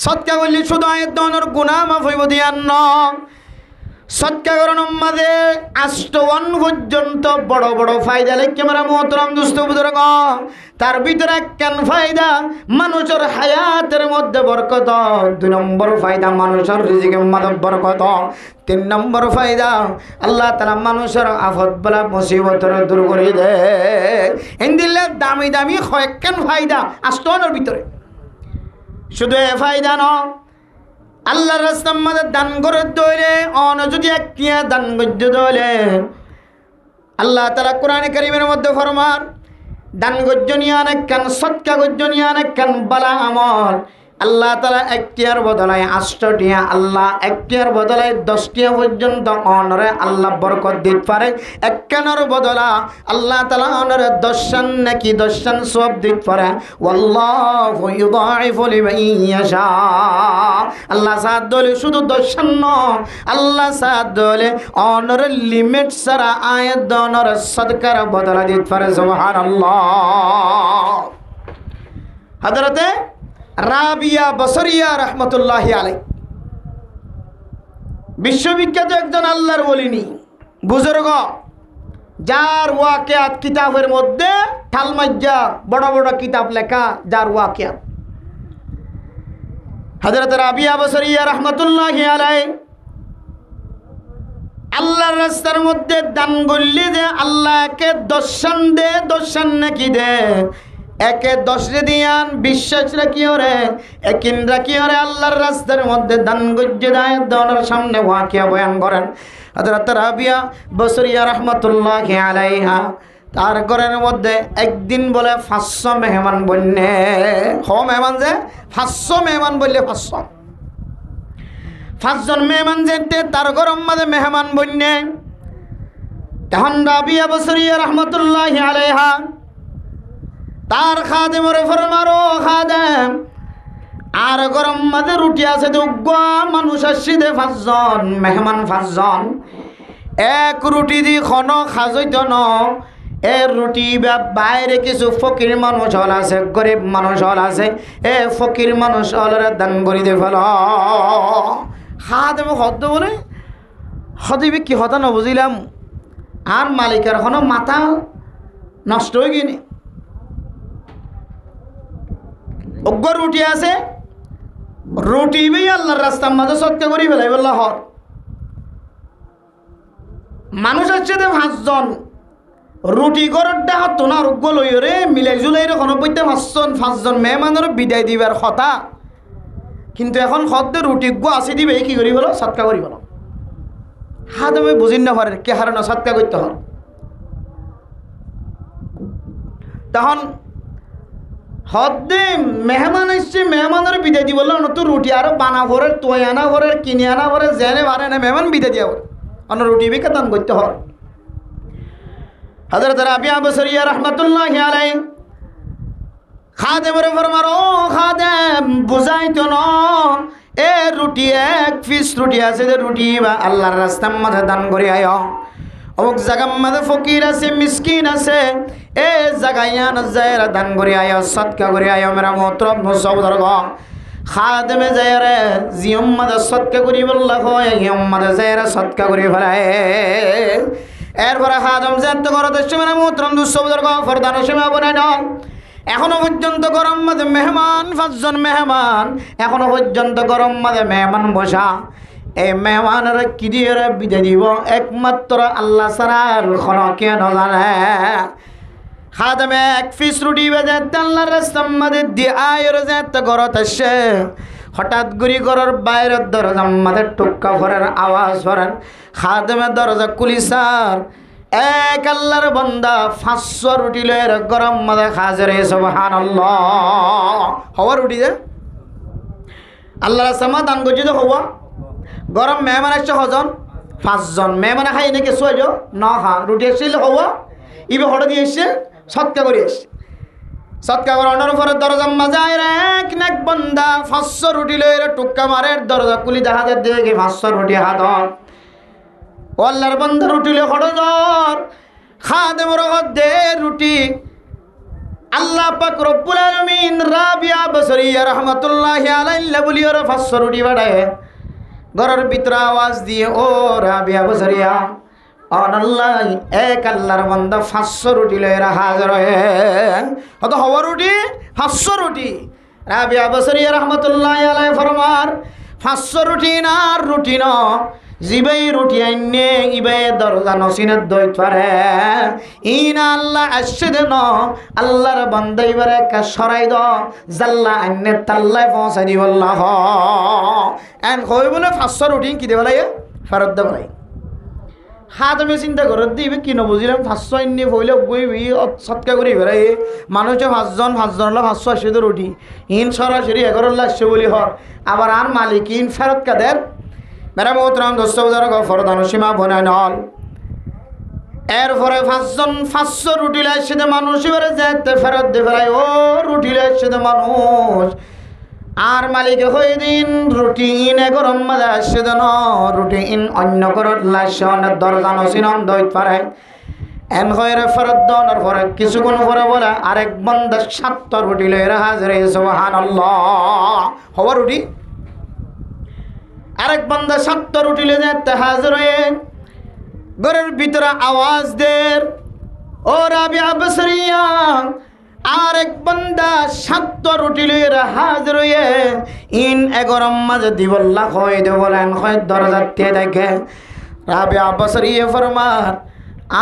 সদকা করলে শুধু আয়াত দনের গুনাহ মাফ হইব দিয়ান ন, সদকা করানোর মাঝে আষ্টওয়ান পর্যন্ত বড় বড় ফায়দা লেখে আমরা মোহতরম দোস্ত বুজুর্গ। তার ভিতরে একখান ফায়দা মানুষের হায়াতের মধ্যে বরকত, 2 নম্বর ফায়দা মানুষের রিজিকের মধ্যে বরকত, 3 নম্বর ফায়দা আল্লাহ তাআলা মানুষের আফত বলা মুসিবতের দূর করে দেয়। ইনদিল্লা দামি দামি কয়েকখান ফায়দা আষ্টওয়ানের ভিতরে। শুধু এ ফায়দা ন, আল্লাহর রাস্তার মধ্যে দান করে দইলে অন যদি একটিয়া দান করতে দইলে আল্লাহ তাআলা কোরআনে কারীমের মধ্যে ফরমান, দান গজ্জনিয়া অনেকখান, সদকা গজ্জনিয়া অনেকখান বালা আমল। আল্লাহ তাআলা একটিয়ার বদলায় 8টিয়া, আল্লাহ একটিয়ার বদলায় 10টিয়া পর্যন্ত অনরে আল্লাহ বরকত দিতে পারে। একখানের বদলা আল্লাহ তাআলা অনরে 10 নাকি 10 সওয়াব দিতে পারে। ওয়াল্লাহু ইউদাইফু লিমান ইয়াশা। আল্লাহ সাদ দলে শুধু 10 ন, আল্লাহ সাদ দলে অনরে লিমিট ছাড়া আয়াত দনর সদকার বদলা দিতে পারে। সুবহানাল্লাহ। হযরতে রাবিয়া বসরিয়া রহমতুল্লাহি আলাই বিশ্ববিখ্যাত একজন আল্লাহর ওলিনি বুজুর্গ, যার ওয়াকিয়াত কিতাবের মধ্যে ঠালমাজ্জা বড় বড় কিতাব লেখা, যার ওয়াকিয়াত। হযরত রাবিয়া বসরিয়া রহমতুল্লাহি আলাই আল্লাহর রাস্তার মধ্যে দান করলে যে আল্লাহকে দর্শন দে, দর্শন নাকি দে, একে 10 দিয়ান বিশ্বাস রাখিও রে, একিন রাখিও রে। আল্লাহর রাস্তার মধ্যে দান গজ্জে দেয়, দনের সামনে ওয়াকিয়া বয়ান করেন হযরত রাবিয়া বসরিয়া রহমতুল্লাহি আলাইহা। তার ঘরের মধ্যে একদিন বলে 500 মেহমান বন্যে, মেহমান যে 500 মেহমান বললে 5 জন মেহমান যেতে তার ঘরের মধ্যে মেহমান বন্যে। তখন রাবিয়া বসরিয়া রহমতুল্লাহি আলাইহা তার খাদেমরে ফরমারো খাদেম আর গরম মাঝে রুটি আছে দুগ্গা মানুষ আসছে দে 5 জন মেহমান 5 জন এক রুটি দি খন খাজইত ন এর রুটি বা বাইরে কিছু ফকির মানুষ হল আছে গরিব মানুষ হল আছে এ ফকির মানুষ হলরে দান করি দে ফেল খাদেম হদ বলে হদিবি কি হতা ন বুঝিলাম আর মালিকের কোনো মাথা নষ্ট হয়ে গিয়ে অজ্ঞর রুটি আছে রুটি বই আল্লাহর রাস্তার মাঝে সত্যি করি ফেলাই বললা হর মানুষ আছে 5 জন রুটি করার ডাহাত তো না রোগ্য লইরে মিলাই জুলাই রে 5 জন মেহমানের বিদায় দিবার কথা কিন্তু এখন খদ্দে রুটি গো আসি দিবে কি করি বলো সৎকা করি বলো হাত আমি বুঝিন না পারে কে হারানো সৎকা করতে হর তখন হদ্দে মেহমান এসছে মেহমানের বিদায় দিব না তো রুটি আরো বানা ভরের তোয় আনা ভরের কিনে আনা ভরের জেনে ভারে না মেহমান বিদায় দিয়া অন্য রুটি বিকে দান করতে হর হযরত রাবিয়া বসরিয়া রাহমাতুল্লাহি আলাইহি খাদেমরে ফরমারো খাদেম বুঝাইতো না এ রুটি এক পিস রুটি আছে যে রুটি বা আল্লাহর রাস্তার মাঝে দান করে আয় অমুক জায়গার মাঝে ফকির আছে মিসকিন আছে এ জায়গায় যায়রা দান করে আয় সদকা করে আয় মেরা মোহতরম মুসলমান খাদেমে যায়রে জিয়ম মাঝে সদকা করি বললা হয় ইয়ম মাঝে যায়রা সদকা করে ফেলায় এরপরে খাদেম যেতে করতে মেরা মোহতরম মুসলমান ফরদান সময় বনায় না এখনো পর্যন্ত গরম মাঝে মেহমান 5 জন মেহমান এখনো পর্যন্ত গরম মাঝে মেহমান বসা এই মেহমানের কি দিয়ে বিদায় দিব একমাত্র আল্লাহ ছাড়া আর কোনো কেন জানে খাদেমে এক পিস রুটি বেজে আল্লাহর রাস্তার মাঝে দিয়ে আয়ের যেতে ঘরত আসে হঠাৎ গুড়ি ঘরের বাইরের দরজার মাঝে টুক্কা ভরের আওয়াজ ভরেন খাদেমে দরজা কুলিসার এক আল্লাহর বান্দা 500 রুটি লয়ের গরম মাঝে হাজিরে সুবহানাল্লাহ হওয়া রুটি যে আল্লাহর সামা দান করছি তো হওয়া গরম মেহমান আসছে হজন 5 জন মেহমান খাই নাকি সোজ না খা রুটি এসেছিল হওয়া ইবে হঠাৎ দিয়ে এসছে সৎকা করে এসছে সৎকা করানোর পরে দরজা মাঝে এক নাক বান্দা 500 রুটি লয়ের টুক্কা মারের দরজা কুলি দেখা যায় দেখে 500 রুটি হাত আল্লাহর বান্দা রুটি লে হড়জর খাদেমর দে রুটি আল্লাহ পাক রব্বুল আলামিন রাবিয়া বসরিয়া রাহমাতুল্লাহি আলাইহি বলিওর 500 রুটি বাড়ায় ঘরের ভিতরে আওয়াজ দিয়ে ও রাবিয়া বসরিয়া আল্লাহ এক আল্লাহর বান্দা 500 রুটি লয়ে হাজির হয়ে কত হওয়া রুটি 500 রুটি রাবিয়া বসরিয়া রাহমাতুল্লাহি আলাইহি ফরমার 500 রুটি না রুটি না জিবাই রুটি আইনে ইবে দরজা নসিনের দইত পারে ইনা আল্লাহ আসছে দেন আল্লাহর বান্দা ইবারে কা সরাই দ জাল্লা আইনে তাল্লায় পৌঁছাই দিব আল্লাহ এন কই বলে 500 রুটি কি দেব লাগে ফেরত দেব লাগে হাত আমি চিন্তা করে দিবে কি নবুঝিলাম 500 আইনে হইলে বই সৎকা করি বেড়াই মানুষে 5 জন হলো 580 রুটি ইন সরাসরি 11 লাখ বলি হর আবার আর মালিক ইন ফেরত কাদের মেরা মোহতরম দোস্ত বুজুর্গ ফরদান সীমা বনায় নল এরপরে 5 জন 500 রুটি লাইছে মানুষ এবারে যেতে ফেরত দে ফেলাই ও রুটি লাইছে মানুষ আর মালিকে হয়ে দিন রুটি ইনে গরম মাঝে আসছে দেন রুটি ইন অন্য করত লাইছে অনেক দরজা নসিনন দইত পারে এন হয়ে ফেরত দনের পরে কিছুক্ষণ পরে বলে আরেক বন্ধা 70 রুটি লয়ে হাজির সুবহানাল্লাহ হওয়া রুটি আরেক বান্দা 70 রুটি লে যেতে হাজির হয়ে ঘরের ভিতরে আওয়াজ দের ও রাবিয়া বসরিয়া আরেক বান্দা 70 রুটি লে হাজির হয়ে ইন এগরম মাঝে দিবল্লা কই দে বলেন কই দরজাতে দেখে রাবিয়া বসরিয়া ফরমার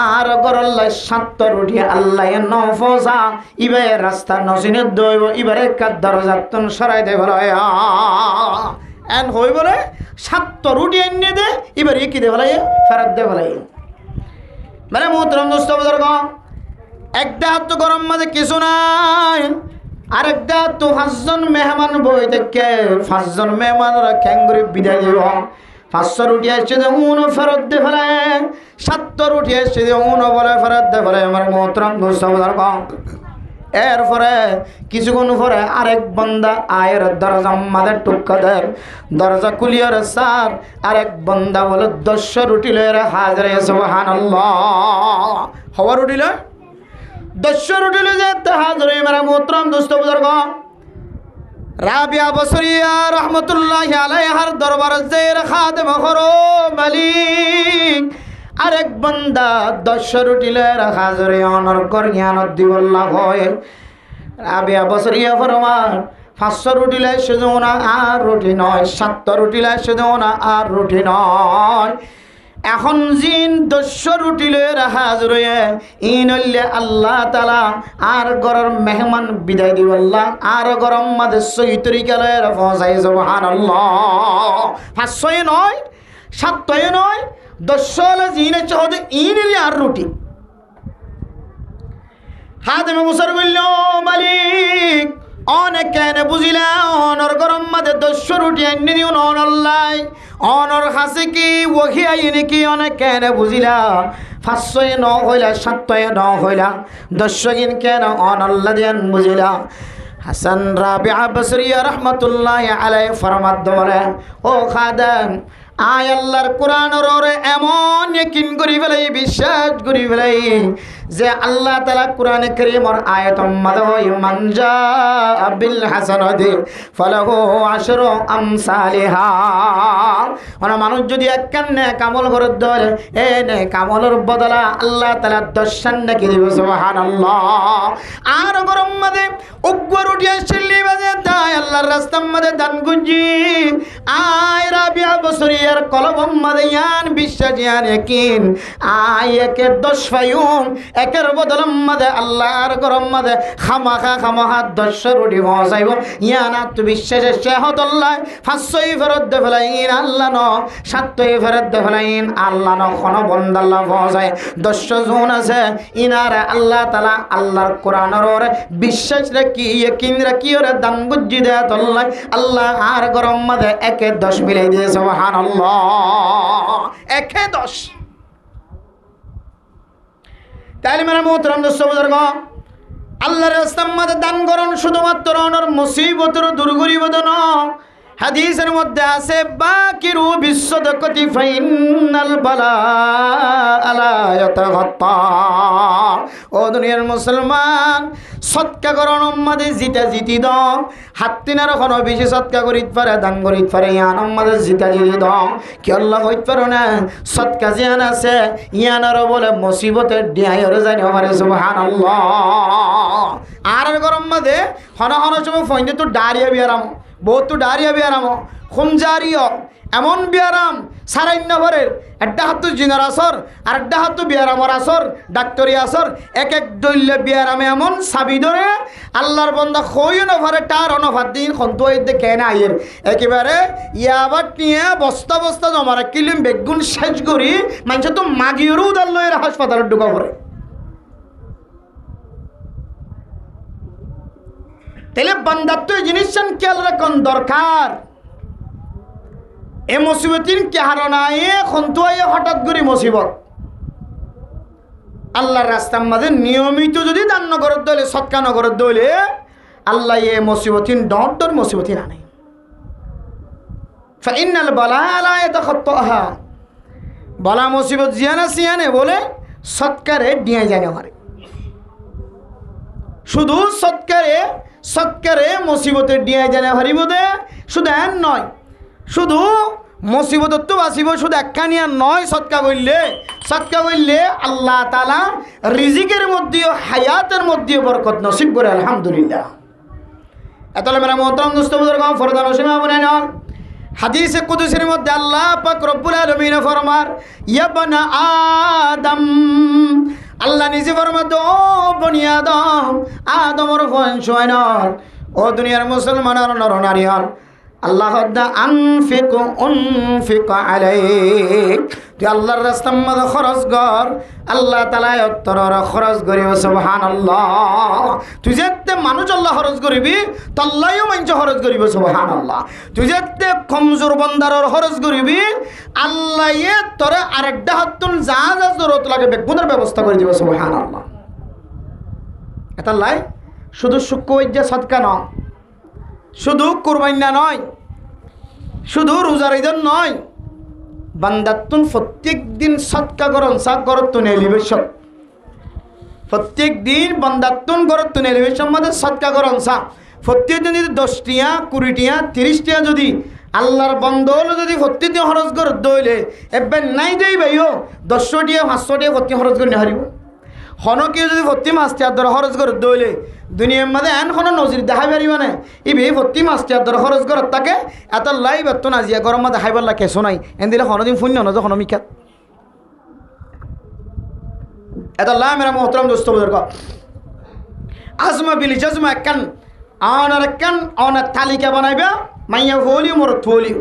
আর গরল্লা 70 রুটি আল্লাহ নফসা ইবে রাস্তা নসিনে দইব ইবারে কা দরজাতন সরাই দে বলে এন হই বলে 70 রুটি এনে দে এবার কি দে বলে ফেরত দে বলে মানে মোহতরম দোস্ত বুজুর্গ একটা তো গরম মাঝে কিছু নাই আরেকটা তো 5 জন মেহমান বই দেখে 5 জন মেহমানরা ক্যাঙ্গুরি বিদায় দিব 500 রুটি আসছে যে উনো ফেরত দে ফেলে 70 রুটি আসছে যে উনো বলে ফেরত দে ফেলে আমার মোহতরম দোস্ত বুজুর্গ এরপরে কিছুক্ষণ পরে আরেক বান্দা আয়ের দরজা মাদের টুক্কা দেয়, দরজা খুলিয়ার স্যার আরেক বান্দা বলে 10 রুটি লয়ের হাজির। সুবহানাল্লাহ। হওয়া রুটি লয় 10 রুটি লয়ে যেতে হাজির। মেরা মোহতরম দোস্ত বুজুর্গ, রাবিয়া বসরিয়া রহমতুল্লাহি আলাইহার দরবার জের খাদেম হরো মালিক আরেক বান্দা 10 রুটি লয়ের হাজির অনর কর জ্ঞান দিবল্লাহ হয়। রাবিয়া বসরিয়া ফরমান 500 রুটি লাই শুধু না আর রুটি নয়, 7 রুটি লাই শুধু না আর রুটি নয়। এখন জিন 10 রুটি লয়ে হাজির হয়ে ইনল্লে আল্লাহ তাআলা আর গরর মেহমান বিদায় দিবল্লাহ আর গরম মাদে সই তরিকা লয়ে পৌঁছাই। সুবহানাল্লাহ। 500 নয়, 7 নয়, 10 জিনে চহদে ইনলে আর রুটি। হাদেমে মুসার বলল মালিক অনেক কেন বুঝিলা অনর গরম মাদে 10 রুটি আইনি দিও নল্লাই অনর হাসে কি ওহি আইনি কি অনেক কেন বুঝিলা 500 ন হইলা 7 ন হইলা 10 গিন কেন অনল্লা দেন বুঝিলা। হাসান রাবিআ বসরিয়া রহমতুল্লাহি আলাইহি ফরমাত বলে ও খাদেম আয় আল্লাহর কোরআনের ওরে এমন ইয়াকিন করি ফেলাই, বিশ্বাস করি ফেলাই যে আল্লাহ তাআলা কোরআনে কারীমের আয়াতুম মাদহি মান জাআ বিল হাসানাতি ফালাহু আশরু আমসালিহা। মানে মানুষ যদি একখান নেক আমল করে ধরে এ নেক আমলের বদলা আল্লাহ তাআলা 10 নেকি দিব। সুবহানাল্লাহ। আর গরম মাদে উগ্র উঠিয়া চিল্লি বাজে তাই আল্লাহর রাস্তার মাদে দান গুজি আয় রাবিয়া বসরিয়ার কলবম মাদে ইয়ান বিশ্বাস ইয়ান ইয়াকিন আয় একে 10 ফায়ুম একের বদলম মাদে আল্লাহর গরম মাদে খামাখা 10 রুটি পৌঁছাইব ইয়ান আত্মবিশ্বাসে শেহত আল্লাহ 500 ফেরত দে ফেলাইন আল্লাহ ন 7 ফেরত দে ফেলাইন আল্লাহ ন কোন বন্ধ আল্লাহ পৌঁছায় 10 জন আছে ইনারে আল্লাহ তাআলা আল্লাহর কোরআনের ওরে বিশ্বাস রাখি ইয়াকিন রাখি ওরে দান বুঝি দে আল্লাহ আল্লাহ আর গরম মাদে একে 10 মিলাই দিয়ে। সুবহানাল্লাহ। একে 10। তাইলে মেরা মোহতরম দোস্ত বুজুর্গ আল্লাহর রাস্তার মধ্যে দান করুন শুধুমাত্র অনর মুসিবতের দূর করিব না। হাদিসের মধ্যে আছে বাকিরু বিসসাদাকাতি ফাইনাল বালা আলা ইয়াতাগাত্তা। ও দুনিয়ার মুসলমান সদকা করন মাদে জিতি দাও হাত তিনার কোনো বেশি সদকা করিত পারে দান করিত পারে ইয়ান মাদে জিতি দাও কি আল্লাহ কইত পারো না সদকা জিয়ান আছে ইয়ানার বলে মুসিবতে ডিয়াইরে জানি আমারে। সুবহানাল্লাহ। আর গরম মাদে হন সময় ফইন্দে তো ডারিয়া বিয়ারাম বহুত তো ডারিয়া বিয়ারাম খুমজারিও এমন বিয়ারাম সারাইন্য ভরের একটা হাত জিনার আসর আর একটা হাত বিয়ারামর আসর ডাক্তারি আসর এক দৈল্য বিয়ারামে এমন সাবি ধরে আল্লাহর বন্দা খইও না ভরে টার অনভার দিন খন্তুয়াইতে কেন আইয়ের একেবারে ইয়াবার নিয়ে বস্তা বস্তা জমা রাখিলিম বেগুন শেষ করি মানুষ তো মাগিয়েরও উদার লয়ের হাসপাতালে ঢুকা পড়ে। তাহলে বান্দার তো এই জিনিস খেয়াল রাখুন দরকার। এ মুসিবতিন কে হারনায় খন্তুয়াইয়ে হঠাৎ করে মুসিবত আল্লাহর রাস্তার মাঝে নিয়মিত যদি দান নগর দলে সৎকা নগর দলে আল্লাহ এ মুসিবতিন ডর মুসিবতিন আনে। ফাইনাল বালা লা ইয়াতাখাত্তাহা বালা মুসিবত জিয়ানা সিয়ানে বলে সৎকারে ডিয়া জানে মারে। শুধু সৎকারে মুসিবতের ডিয়া জানে হারিব দে শুধু এন নয়, শুধু মুসিবত তো বাঁচিব শুধু একখানিয়া নয়। সৎকা বললে আল্লাহ তাআলা রিজিকের মধ্যেও হায়াতের মধ্যেও বরকত নসিব করে। আলহামদুলিল্লাহ। এতলে মেরা মোহতরম দোস্ত বুজুর্গ ফরদান ওসিমা বলেন হাদিসে কুদসির মধ্যে আল্লাহ পাক রব্বুল আলামিন ফরমার ইয়া বানা আদম আল্লাহ নিজে ফরমাত ও বনি আদমর বংশ ও দুনিয়ার মুসলমানের নরনারী হল আল্লাহ উনফিক আলাইক তুই আল্লাহর রাস্তার মধ্যে খরচ কর আল্লাহ তাআলা তোর খরচ করিব। সুবহানাল্লাহ। তুই যেতে মানুষ আল্লাহ খরচ করিবি তল্লাইও মানুষ খরচ করিব। সুবহানাল্লাহ। তুই যেতে কমজোর বন্দারর খরচ করিবি আল্লাহ তোরে আরেকটা হাতুন যা যা জরুরত লাগে বেগুনের ব্যবস্থা করে দিব। সুবহানাল্লাহ। এটা লাই শুধু শুক্র সৎকা নয়, শুধু কুরবান্না নয়, শুধু রোজার ঈদ নয়, বান্দাতুন প্রত্যেক দিন সৎকা করন সা করতুন এলিভেশন, প্রত্যেক দিন বান্দাতুন করতুন এলিভেশন মধ্যে সৎকা করন সা প্রত্যেক দিন যদি 10 টিয়া 20 টিয়া 30 টিয়া যদি আল্লাহর বন্ধল যদি প্রত্যেক দিন খরচ করে দইলে এবার নাই দেই ভাইও 100 টিয়া 500 টিয়া প্রত্যেক খরচ করে হারিব। হনকে যদি ভর্তি মাছ টিয়ার দ্বারা খরচ করে দইলে দুনিয়ার মধ্যে এন কোনো নজির দেখাই পারিব না। এই ভি ভর্তি মাছ টিয়ার দ্বারা খরচ করে তাকে এত লাইভ এত নাজিয়া গরম মধ্যে খাইবার লাগে কেসো নাই এন দিলে হনদিন শূন্য ন যখন মিখাত এত লা মেরা মোহতরম দোস্ত বুজুর্গ আজমা বিলি জজমা একখান আনার তালিকা বানাইবা মাইয়া হলিও মোর থলিও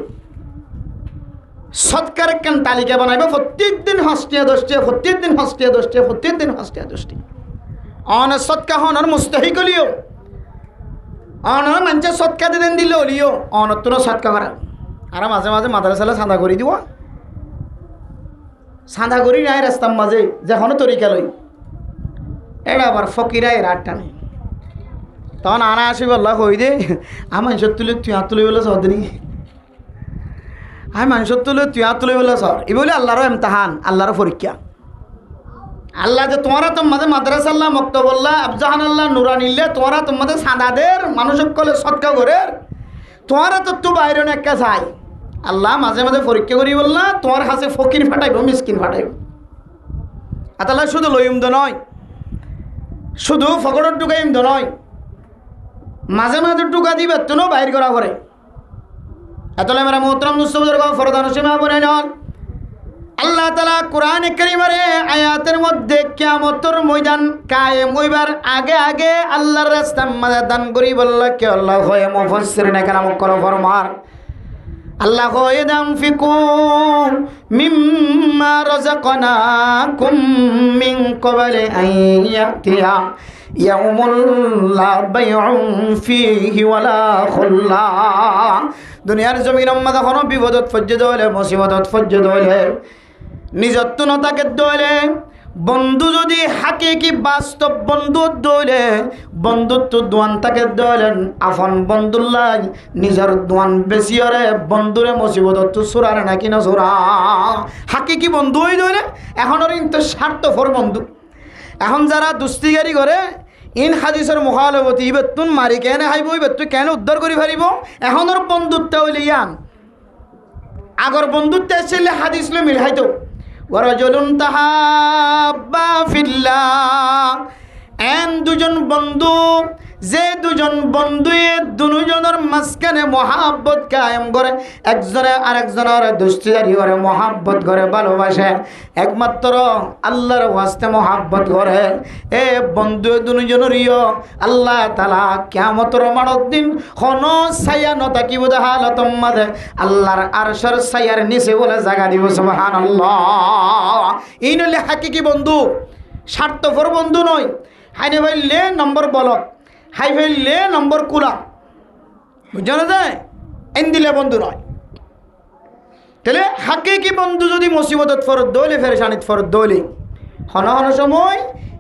সৎকার একখান তালিকা বানাইবা প্রত্যেক দিন 5 টিয়া 10 টিয়া প্রত্যেক দিন 5 টিয়া 10 টিয়া প্রত্যেক দিন 5 টিয়া 10 টিয়া অনার সৎকা হনার মুস্তাহিক হলিও অনার মানুষ সৎকা দিন দিলে হলিও অনার তো সৎকা করা আর মাঝে মাঝে মাদ্রাসালে চাঁদা করে দিব চাঁদা করি নাই রাস্তার মাঝে যেখানে তরিকা লই এটা আবার ফকিরা এর আটটা নেই তখন আনা আসি বললা কই দে আমি মানুষের তুলে তুই হাত তুলে বলে সদিনী আমি মানুষের তুলে তুই হাত তুলে বলে সর এই বলে আল্লাহরও এমতাহান আল্লাহরও পরীক্ষা আল্লাহ যে তোমারা তোমাদের মাদ্রাসা আল্লাহ মক্তবল্লাহ আফজাহান আল্লাহ নুরানিল্লে তোমারা তোমাদের সাদাদের মানুষের কলে সৎকা করে তোমারা তো বাইরে একটা চাই আল্লাহ মাঝে মাঝে পরীক্ষা করি বললা তোমার কাছে ফকির ফাটাইব মিসকিন ফাটাইব আতাল্লাহ শুধু লইম তো নয় শুধু ফকরের ঢুকাইম তো নয় মাঝে মাঝে টুকা দিবে তুনো বাইর করা করে এতলে মেরা মোহতরম মুস্তফার ফরদান সীমা বনে নন আল্লাহ তাআলা কোরআনে কারীমের আয়াতের মধ্যে কিয়ামতের ময়দান কায়েম হইবার আগে আগে আল্লাহর রাস্তার মধ্যে দান করি বললা কে আল্লাহ হয় মুফাসসিরিন কেরাম করো ফরমান আল্লাহ হয় দাম ফিকু মিম্মা রাযাকনাকুম মিন ক্বাবলি আন ইয়াতিয়া ইয়াউমুল লা বাইউন ফীহি ওয়ালা খুল্লা দুনিয়ার জমিনের মধ্যে কোনো বিপদত ফজ্জে হলে মুসিবতত ফজ্জে হলে নিজত্ব নতাকে দলে বন্ধু যদি হাকিকি বাস্তব বন্ধু দলে বন্ধুত্ব দোয়ান তাকে দলেন আফন বন্ধুল্লাহ নিজের দোয়ান বেশি হরে বন্ধুরে মুসিবতত সুরার নাকি না সুরা হাকিকি বন্ধু হয়ে দলে এখন ওর কিন্তু স্বার্থপর বন্ধু এখন যারা দুস্তিগারি করে ইন হাদিসের মুখালবতী ইবেতুন মারি কেন হাইব ইবেতু কেন উদ্ধার করি পারিব এখন ওর বন্ধুত্ব হইলে ইয়ান আগর বন্ধুত্ব এসেলে হাদিস লো মিল হাইতো ওয়ারাজুলুন তাহাব্বা ফিল্লাহ এন দুজন বন্ধু যে দুজন বন্ধুয়ে দুজনের মাঝখানে মহাব্বত কায়েম করে একজনে আরেকজনের দুস্তিদারি করে মহাব্বত করে ভালোবাসে একমাত্র আল্লাহর ওয়াস্তে মহাব্বত করে এ বন্ধু দুজনের আল্লাহ তাআলা কিয়ামতের মাঠের দিন কোনো ছায়া নথাকিব হালতম মাঝে আল্লাহর আরশের ছায়ার নিচে বলে জায়গা দিব সুবহানাল্লাহ এই নইলে হাকিকি বন্ধু স্বার্থপর বন্ধু নয় হাইনে ভাইলে নম্বর বলক হাই ফেললে নম্বর কুলা বুঝছো না যায় এন দিলে বন্ধু নয় তাহলে হাকে কি বন্ধু যদি মুসিবতত ফরত দইলে ফেরেশানিত ফরত দইলে হন হন সময়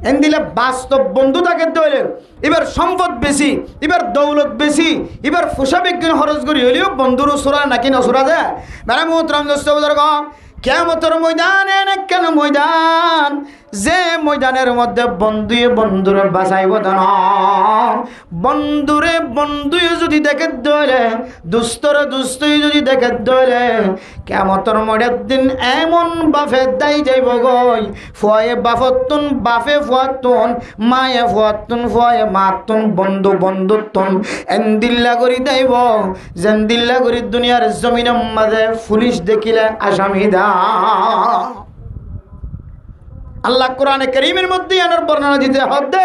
এন দিলে বাস্তব বন্ধু তাকে দইলে এবার সম্পদ বেশি এবার দৌলত বেশি এবার ফুসা বিজ্ঞান খরচ করি হইলেও বন্ধুর সুরা নাকি নসুরা যায় বেড়া মোহতরম দোস্ত বুজুর্গ কিয়ামতের ময়দানে কেন ময়দান যে ময়দানের মধ্যে বন্ধুয়ে বন্ধুরে বাঁচাইব না বন্ধুরে বন্ধুয়ে যদি দেখে দইলে দুস্তরে দুস্তই যদি দেখে দইলে কিয়ামতের ময়দানের দিন এমন বাফে দাই যাইব গই ফুয়ে বাফতুন বাফে ফুয়াতুন মায়ে ফুয়াতুন ফুয়ে মাতুন বন্ধু বন্ধুতুন এন্দিল্লা করি দেব জেন্দিল্লা করি দুনিয়ার জমিনের মাঝে পুলিশ দেখিলে আসামি দা আল্লাহ কোরআনে কারীমের মধ্যে আনার বর্ণনা দিতে হচ্ছে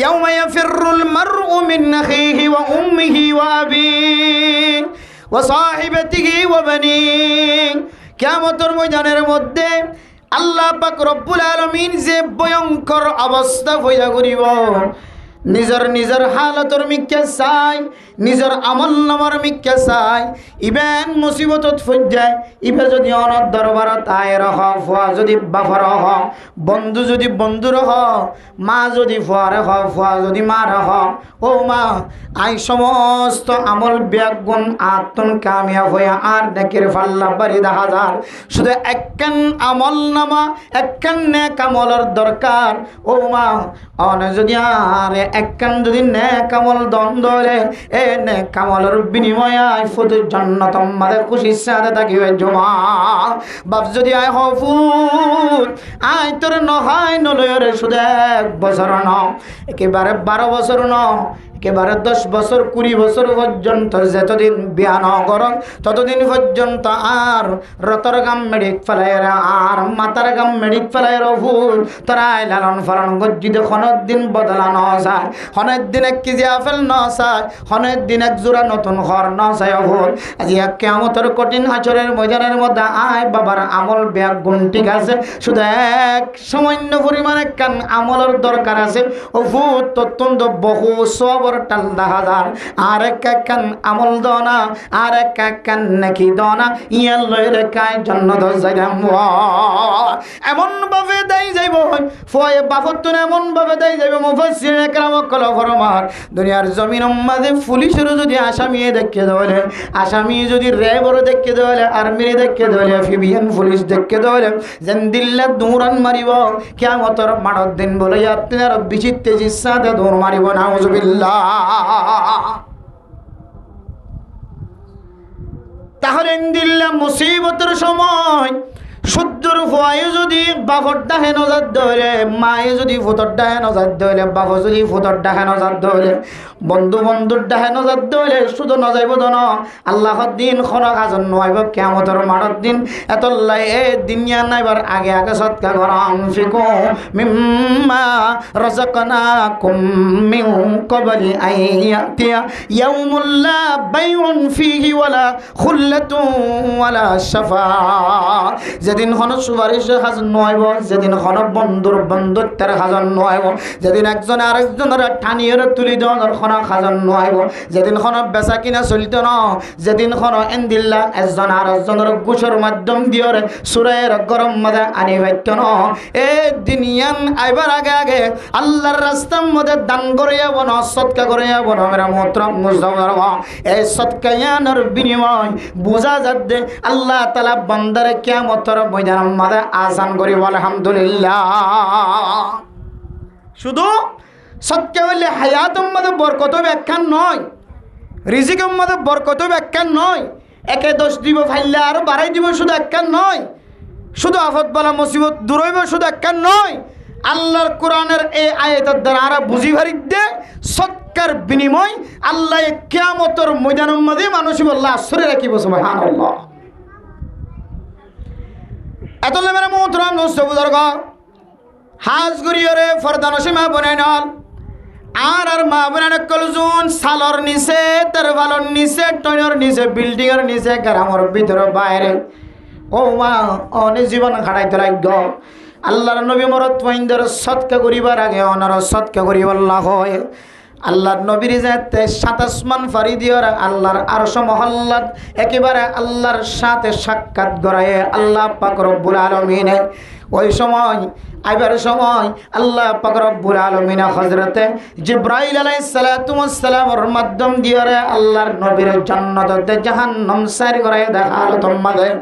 ইয়াউমা ইয়াফিরুল মারউ মিন আখিহি ওয়া উম্মিহি ওয়া আবিহি ওয়া সাহিবাতিহি ওয়া বানিহি কিয়ামতের ময়দানের মধ্যে আল্লাহ পাক রব্বুল আলামিন যে ভয়ঙ্কর অবস্থা হইয়া করিব নিজের হালতর মিক্কে চাই, নিজের আমল নামার মিক্কে চাই। ইবেন মুসিবতত ফজ্জায় ইবে যদি অনর দরবারত আয়ের হ, ফুয়া যদি বাফার হ, বন্ধু যদি বন্ধুর হ, মা যদি ফুয়ার হ, ফুয়া যদি মার হ, ও মা আই সমস্ত আমল ব্যাগুণ আত্মন কামিয়া হয়ে আর নেকির ফাল্লা বাড়ি দেখা যার। শুধু একখান আমল নামা, একখান নেক আমলের দরকার। ও মা অনে যদি আর একখান যদি নেক আমল দ্বন্দ্ব হলে এ নেক আমলের বিনিময়ে আই ফুতুর জন্য তোমাদের খুশির সাথে থাকিবে জমা। বাপ যদি আয় হফুর আয় তোর নহাই নলয়রে শুধু 1 বছর ন, একেবারে 12 বছর ন, একেবারে 10 বছর 20 বছর পর্যন্ত যতদিন বিয়া ন করন ততদিন পর্যন্ত আর রতর গাম মেডিক ফেলাইর আর মাতার গাম মেডিক ফেলাইর ফুল তোরাই লালন ফালন গজ্জিত খনের দিন বদলা ন যায়, খনের দিন 1 কেজি আপেল ন চায়, খনের দিন 1 জোড়া নতুন ঘর ন চায় ফুল। আজি কিয়ামতের কঠিন হাসরের ময়দানের মধ্যে আয় বাবার আমল ব্যাগ গুণ ঠিক আছে, শুধু এক সামান্য পরিমাণ একখান আমলের দরকার আছে। ও ফুল অত্যন্ত বহু সব টাল দেখা যার আর একখান আমল দনা আর একখান নাকি দনা ইয়ার লইরে কায় জন্নত যাইলাম। এমন ভাবে দেই যাইব ফয়ে বাফতুন এমন ভাবে দেই যাইব মুফাসসির একরাম কল ফরমার দুনিয়ার জমিনের মাঝে পুলিশের যদি আসামি দেখে দেওয়ালে, আসামি যদি র্যাবর দেখে দেওয়ালে, আর্মির দেখে দেওয়ালে, ফিবিয়ান পুলিশ দেখে দেওয়ালে যেন দিল্লা দৌড়ান মারিব কিয়ামতের মাঠের দিন বলে আপনার বেশি তেজির সাথে দৌড় মারিব নাউজুবিল্লাহ। তাহলে দিল্লা মুসিবতের সময় শুদ্ধর ফুয়াই যদি বাফর ডাহে নজার ধরে, মায়ে যদি ফুতর ডাহে নজার ধরে, বাবা যদি ফুতর ডাহে নজার ধরে, বন্ধু বন্ধুর ডাহে নজার ধরে, শুধু নজাইব দন আল্লাহর দিন খনক আজন নইব কিয়ামতের মাঠের দিন। এতলাই এ দুনিয়া নাইবার আগে আগে সৎকা করাম ফিকু মিম্মা রাযাকনাকুম মিন ক্বাবলি আইয়াতিয়া ইয়াউমুল লা বাইউন ফিহি ওয়ালা খুল্লাতুন ওয়ালা শাফাআ। যেদিন কোনো সুপারিশের হাজন নয়ব, যেদিন কোনো বন্ধুর বন্ধুত্বের হাজন নয়ব, যেদিন একজন আরেকজনের টানিয়ে তুলি দেওয়ার কোনো হাজন নয়ব, যেদিন কোনো বেচা কিনা চলিত ন, যেদিন কোনো এন্দিল্লা একজন আরেকজনের গুছর মাধ্যম দিয়ে সুরের গরম মধ্যে আনি পাইত ন। এই দিনিয়ান আইবার আগে আগে আল্লাহর রাস্তার মধ্যে দান করে যাব না, সৎকা করে যাব না মেরা মোহতরম মুজদার। এই সৎকায়ানের বিনিময় বুঝা যাচ্ছে আল্লাহ তাআলা বান্দারে কিয়ামতের ময়দানের মধ্যে আসান করিব আলহামদুলিল্লাহ। শুধু সৎকা হইলে হায়াতের মধ্যে বরকত ব্যাখ্যান নয়, রিজিকের মধ্যে বরকত ব্যাখ্যান নয়, 1-10 দিব ফাইলে আরো বাড়াই দিব শুধু একখান নয়, শুধু আফত বালা মুসিবত দূর হইব শুধু একখান নয়। আল্লাহর কোরআনের এই আয়াতের দ্বারা আরা বুঝি ভারি দে সৎকার বিনিময় আল্লাহ কিয়ামতের ময়দানের মধ্যে মানুষ বললা আশ্রয় রাখিব সুবহানাল্লাহ। এতলে মেরে মোহতরম নসবুজর্গ হাজ করিয়রে ফরদান সীমা বনাই নল আর মা বোনের কলজুন সালর নিচে তেরভালর নিচে টয়নর নিচে বিল্ডিংয়ের নিচে গ্রামের ভিতরে বাইরে ও মা অনেক জীবন খাটাইতে লাগল। আল্লাহর নবী মরত পইন্দর সৎকা করিবার আগে অনার সৎকা করিব আল্লাহ হয়। আল্লাহর নবীর যাতে 7 আসমান ফারি দিওর আল্লাহর আরশ মহল্লাত একেবারে আল্লাহর সাথে সাক্ষাৎ গড়ায় আল্লাহ পাক রব্বুল আলামিন। ওই সময় আইবার সময় আল্লাহ পাক রব্বুল আলামিন হযরতে জিবরাইল আলাইহিস সালাতু ওয়াস সালামের মাধ্যম দিয়ে আল্লাহর নবীর জান্নাতে জাহান্নাম সাইর করায় দেখালো। তোমাদের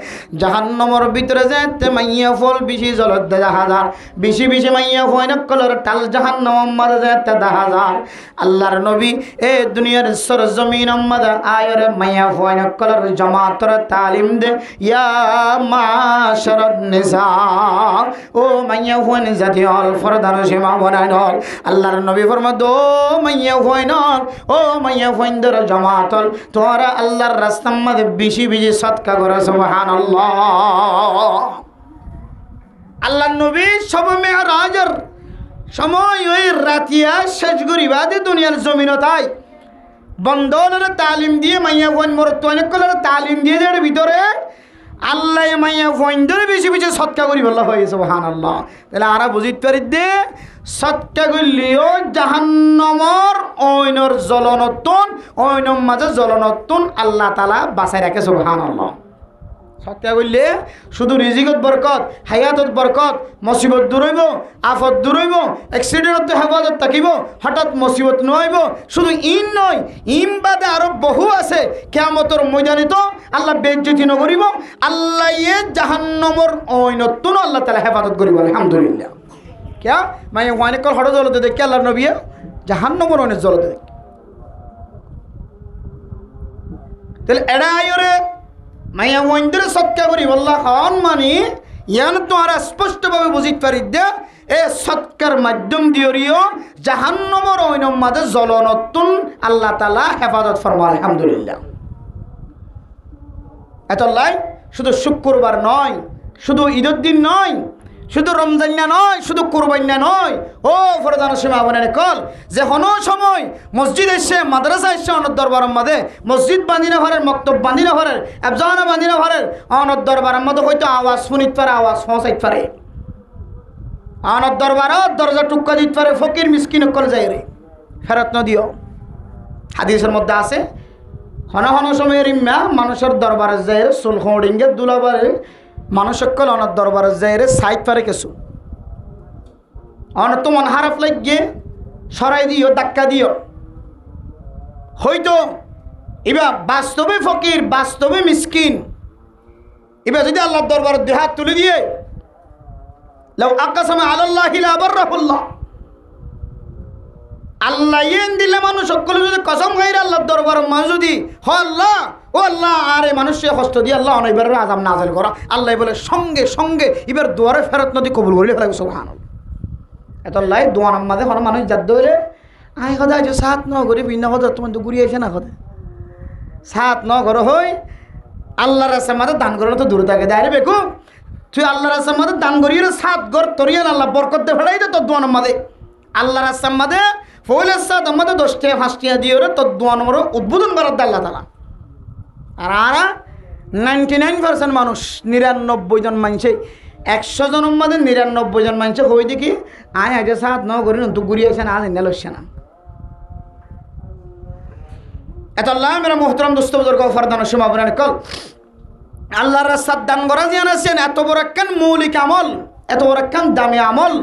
জাহান্নামের ভিতরে যেতে মাইয়া ফল বেশি জলত দেখা যায়, বেশি বেশি মাইয়া ফয়না কলর টাল জাহান্নামের মধ্যে যেতে দেখা যায়। আল্লাহর নবী এ দুনিয়ার সরজমিন মধ্যে আয়রে মাইয়া ফয়না কলর জামাতর তালিম দে ইয়া মাশারান নিসা ও মাইয়া ফয়ন জাতীয় অল ফরদান সীমা বনাইন। আল্লাহর নবী ফরমাদ ও মাইয়া ফয়ন ও মাইয়া ফয়নদের জামাতল তোরা আল্লাহর রাস্তার মধ্যে বেশি বেশি সদকা করে সুবহানাল্লাহ। আল্লাহর নবী সব মেরাজের সময় ওই রাতিয়া শেষ গরিবাদে দুনিয়ার জমিন তাই বন্ধনের তালিম দিয়ে মাইয়া ফয়ন মরত অনেক কলার তালিম দিয়ে এর ভিতরে আল্লাহ মাইয়া ফইন্দরে বেশি বেশি সৎকা করি বললা হয়ে সুবহানাল্লাহ। তাহলে আরা বুঝিতে পারি দে সৎকা করলেও জাহান্নামর ওইনর জ্বলনতুন ওইনর মাঝে জ্বলনতুন আল্লাহ তাআলা বাঁচাই রাখে সুবহানাল্লাহ। সৎকা করলে শুধু রিজিকত বরকত, হায়াতত বরকত, মুসিবত দূর হইব, আফত দূর হইব, অ্যাক্সিডেন্টত হেফাজত থাকিব, হঠাৎ মুসিবত নইব। শুধু ইন নয়, ইন বাদে আরো বহু আছে। কিয়ামতের ময়দানে তো আল্লাহ বেজ্জতি নকরিব, আল্লাহ জাহান্নামর ওইনতুন আল্লাহ তাআলা হেফাজত করিব। আলহামদুলিল্লাহ। क्या मैं ওয়ানে কল হড় জ্বলতে দেখি আল্লাহর নবী জাহান্নামের অনেক জ্বলতে দেখি। তাহলে এড়াইরে মাইয়া ওয়াইন্দরে সৎকা করি বললা খাওয়ান মানে ইয়ান তো আর স্পষ্টভাবে বুঝিতে পারি দে এ সৎকার মাধ্যম দিয়রিও জাহান্নামের অইনম মাঝে জ্বলনতুন আল্লাহ তাআলা হেফাজত ফরমায়। আলহামদুলিল্লাহ। এত লাই শুধু শুক্রবার নয়, শুধু ঈদের দিন নয়, শুধু রমজান না নয়, শুধু কুরবানি নয়। ও ফরজান সীমা বনে কল যে কোনো সময় মসজিদ এসে মাদ্রাসা এসে অনর দরবারের মধ্যে মসজিদ বাঁধি না ঘরের মক্তব বাঁধি না ঘরের এফজানা বাঁধি না ঘরের অনর দরবারের মধ্যে হয়তো আওয়াজ শুনিতে পারে, আওয়াজ পৌঁছাইতে পারে। অনর দরবারত দরজা টুক্কা দিতে পারে, ফকির মিসকিন কল যায় রে ফেরত নদিও। হাদিসের মধ্যে আছে হন হন সময়ের ইম্মা মানুষের দরবারে যায় সুল হোডিঙ্গে দুলাবারে মানুষ সকল অনার দরবারে যায় রে সাইড পারে কিছু অন তোমার হারাফ লাগিয়ে সরাই দিও, ধাক্কা দিও। হয়তো এবার বাস্তবে ফকির, বাস্তবে মিসকিন, এবার যদি আল্লাহর দরবারে দুই হাত তুলে দিয়ে লাউ আকাসামা আলাল্লাহি লা বাররাহুল্লাহ, আল্লাহ ইন দিলে মানুষ সকল যদি কসম খাইরে আল্লাহর দরবারে মানুষ যদি হ আল্লাহ ও আল্লাহ আরে মানুষের কষ্ট দিয়ে আল্লাহ অনেকবার আযাব নাযিল করা, আল্লাহ বলে সঙ্গে সঙ্গে এবার দুয়ারে ফেরত নদী কবুল করিলে ফেলাবে সুবহানাল্লাহ। এত লাই দোয়া নামাজে হন মানুষ যাদ হইলে আই কথা যে সাত ন করে ভিন্ন কথা তোমার তো ঘুরিয়ে আসে না কথা সাত ন ঘর হই আল্লাহর রাস্তার মাঝে দান করে তো দূরে থাকে দেয় রে বেকু তুই আল্লাহর রাস্তার মাঝে দান করিয়ে সাত ঘর তরিয়ান আল্লাহ বরকত দে ফেলাই দে তোর দোয়া নামাজে আল্লাহর রাস্তার মাঝে ফইলের সাত আমাদের 10টা 5টা দিয়ে তোর দোয়া নম্বর উদ্বোধন করার দে আল্লাহ তাআলা। আর আরা 99% মানুষ 99 জন মানুষে 100 জনের মধ্যে 99 জন মানুষে হই দেখি আয় আগে সাত ন করি তো ঘুরিয়ে আসে না আজ এনে লসছে না। এত আল্লাহ মেরা মোহতরম দোস্ত বুজুর্গ ফরদান সীমাবরণ কল আল্লাহর রাস্তায় দান করা জিয়ান আছেন এত বড় একখান মৌলিক আমল, এত বড় একখান দামি আমল।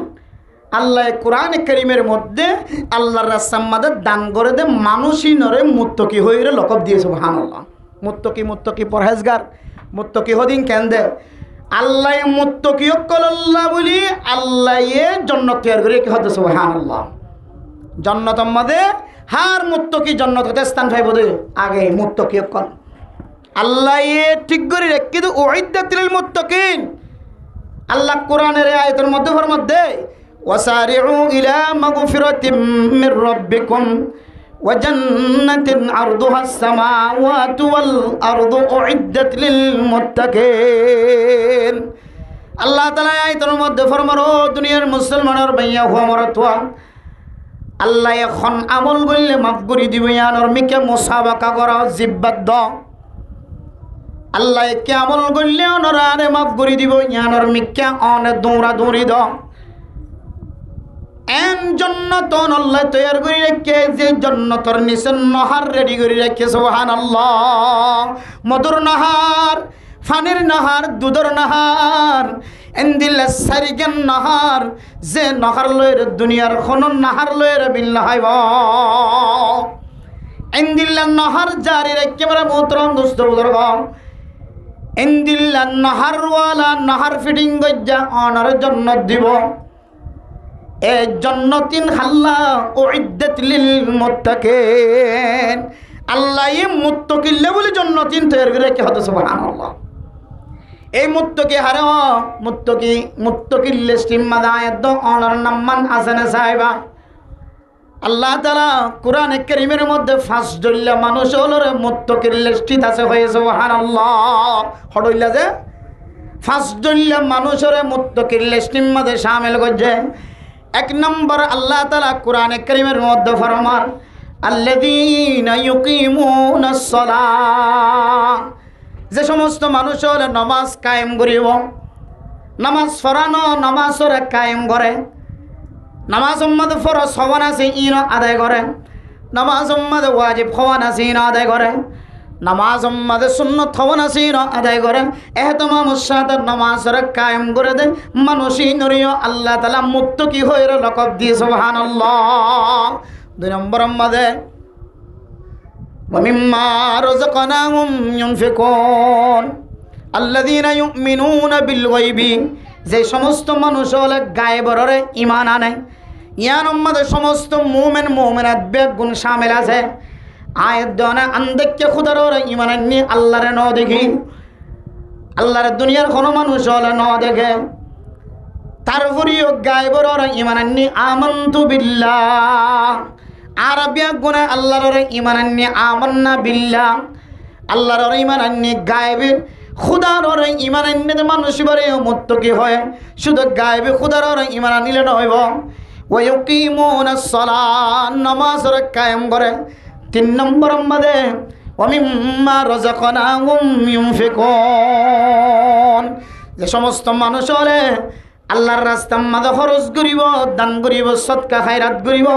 আল্লাহ কোরআনে কারীমের মধ্যে আল্লাহর রাস্তার মধ্যে দান করে দে মানুষই নরে মুত্তকি হইরে লকব দিয়ে সুবহানাল্লাহ। মুত্তকি মুত্তকি পরহেজগার মুত্তকি হদিন কেন দে আল্লাহ মুত্তকি অকল আল্লাহ বলি আল্লাহ জান্নাত তৈরি করে কি হতে সুবহানাল্লাহ। জান্নাতের মধ্যে হার মুত্তকি জান্নাতে স্থান পাইব দে আগে মুত্তকি অকল আল্লাহ ঠিক করে রেখে দে উইদ্দাতিল মুত্তাকিন। আল্লাহ কোরআনের আয়াতের মধ্যে ফরমাত দে ওয়াসারিউ ইলা মাগফিরাতিম মির রাব্বিকুম ওয়া জান্নাতিন আরদুহাস সামাওয়াতু ওয়াল আরদু উইদ্দাত লিল মুত্তাকিন। আল্লাহ তাআলা আয়াতের মধ্যে ফরমান ও দুনিয়ার মুসলমানের ভাইয়া হওয়া মরতওয়া আল্লাহ এখন আমল করলে মাফ করে দিবে ইয়ানোর মিকে মুসাবাকা করা জিব্বাত দ আল্লাহ কে আমল করলে অনরারে মাফ করে দিব ইয়ানোর মিকে অনে দৌড়া দৌড়ি দ এন জান্নাতন আল্লাহ তৈরি করে রেখে যে জান্নাতের নিচে নহর রেডি করে রেখে সুবহানাল্লাহ। মধুর নহর, ফানির নহর, দুধর নহর, এন্দিল্লা সারিগান নহর যে নহর লয়ের দুনিয়ার কোন নহর লয়ের বিল নহাইব এন্দিল্লা নহর জারি একেবারে মোহতরম দোস্ত বুজুর্গ এন্দিল্লা নহরওয়ালা নহর ফিটিং গজ্জা অনার জান্নাত দিব এ জান্নাতিন হাল্লা উইদ্দাত লিল মুত্তাকিন। আল্লাহ এই মুত্তাকিল্লা বলে জান্নাতিন তৈরি করে রেখে হতে সুবহানাল্লাহ। এই মুত্তাকি হারে মুত্তাকিল লিস্টিম মাদায়াত দ অনার নাম্মান আসানা সাহেবা আল্লাহ তাআলা কোরআনে কারীমের মধ্যে ফাঁস জল্লা মানুষ হলরে মুত্তাকিল লিস্টিত আছে হয়ে সুবহানাল্লাহ। হড়ইলা যে ফাঁস জল্লা মানুষরে মুত্তাকিল লিস্টিম মধ্যে শামিল করছে। এক নম্বর আল্লাহ তাআলা কোরআনে কারীমের মধ্যে ফরমান আল্লাযীনা ইউকিমুনাস সালাহ যে সমস্ত মানুষ হলে নামাজ কায়েম করিব, নামাজ ফরানো নামাজ ওরা কায়েম করে, নামাজ উম্মাদ ফরজ হওয়ান আছে ইন আদায় করে, নামাজ উম্মাদ ওয়াজিব হওয়ান আছে ইন আদায় করে, নামাজ উম্মাদ সুন্নত হওয়ান আছে ইন আদায় করে, এহতমামুস সাদাত নামাজ ওরা কায়েম করে দেয় মানুষই নরিও আল্লাহ তাআলা মুত্তাকি হয়ে লকব দিয়ে সুবহানাল্লাহ। 2 নম্বর আমাদের ومما رزقناهم ينفقون الذين يؤمنون بالغيب, যে সমস্ত মানুষ হলে গায়েবের ঈমান আনে, ইয়ার মধ্যে সমস্ত মুমিন মুমিনাত বেগুন শামিল আছে। আয়াত দনে আন্দেককে খুদার ঈমান আনি আল্লাহরে ন দেখি, আল্লাহর দুনিয়ার কোনো মানুষ হলে ন দেখে, তারপরেও গায়েবের ঈমান আনি আমানতু বিল্লাহ। আরবিয়া গুণে আল্লাহর ঈমান আনি আমান্না বিল্লাহ, আল্লাহর ঈমান আনি গায়েবে খুদার ঈমান আনলে মানুষ বারে মুত্তাকি হয়। শুধু গায়েবে খুদার ঈমান আনিলে নইব, ওয়া ইয়াকিমুনাস সালাত নামাজ কায়েম করে। 3 নম্বর মধ্যে ওয়া মিম্মা রাযাকনাহুম ইউনফিকুন, যে সমস্ত মানুষ হলে আল্লাহর রাস্তার মাঝে খরচ করিব, দান করিব, সদকা খায়রাত করিব,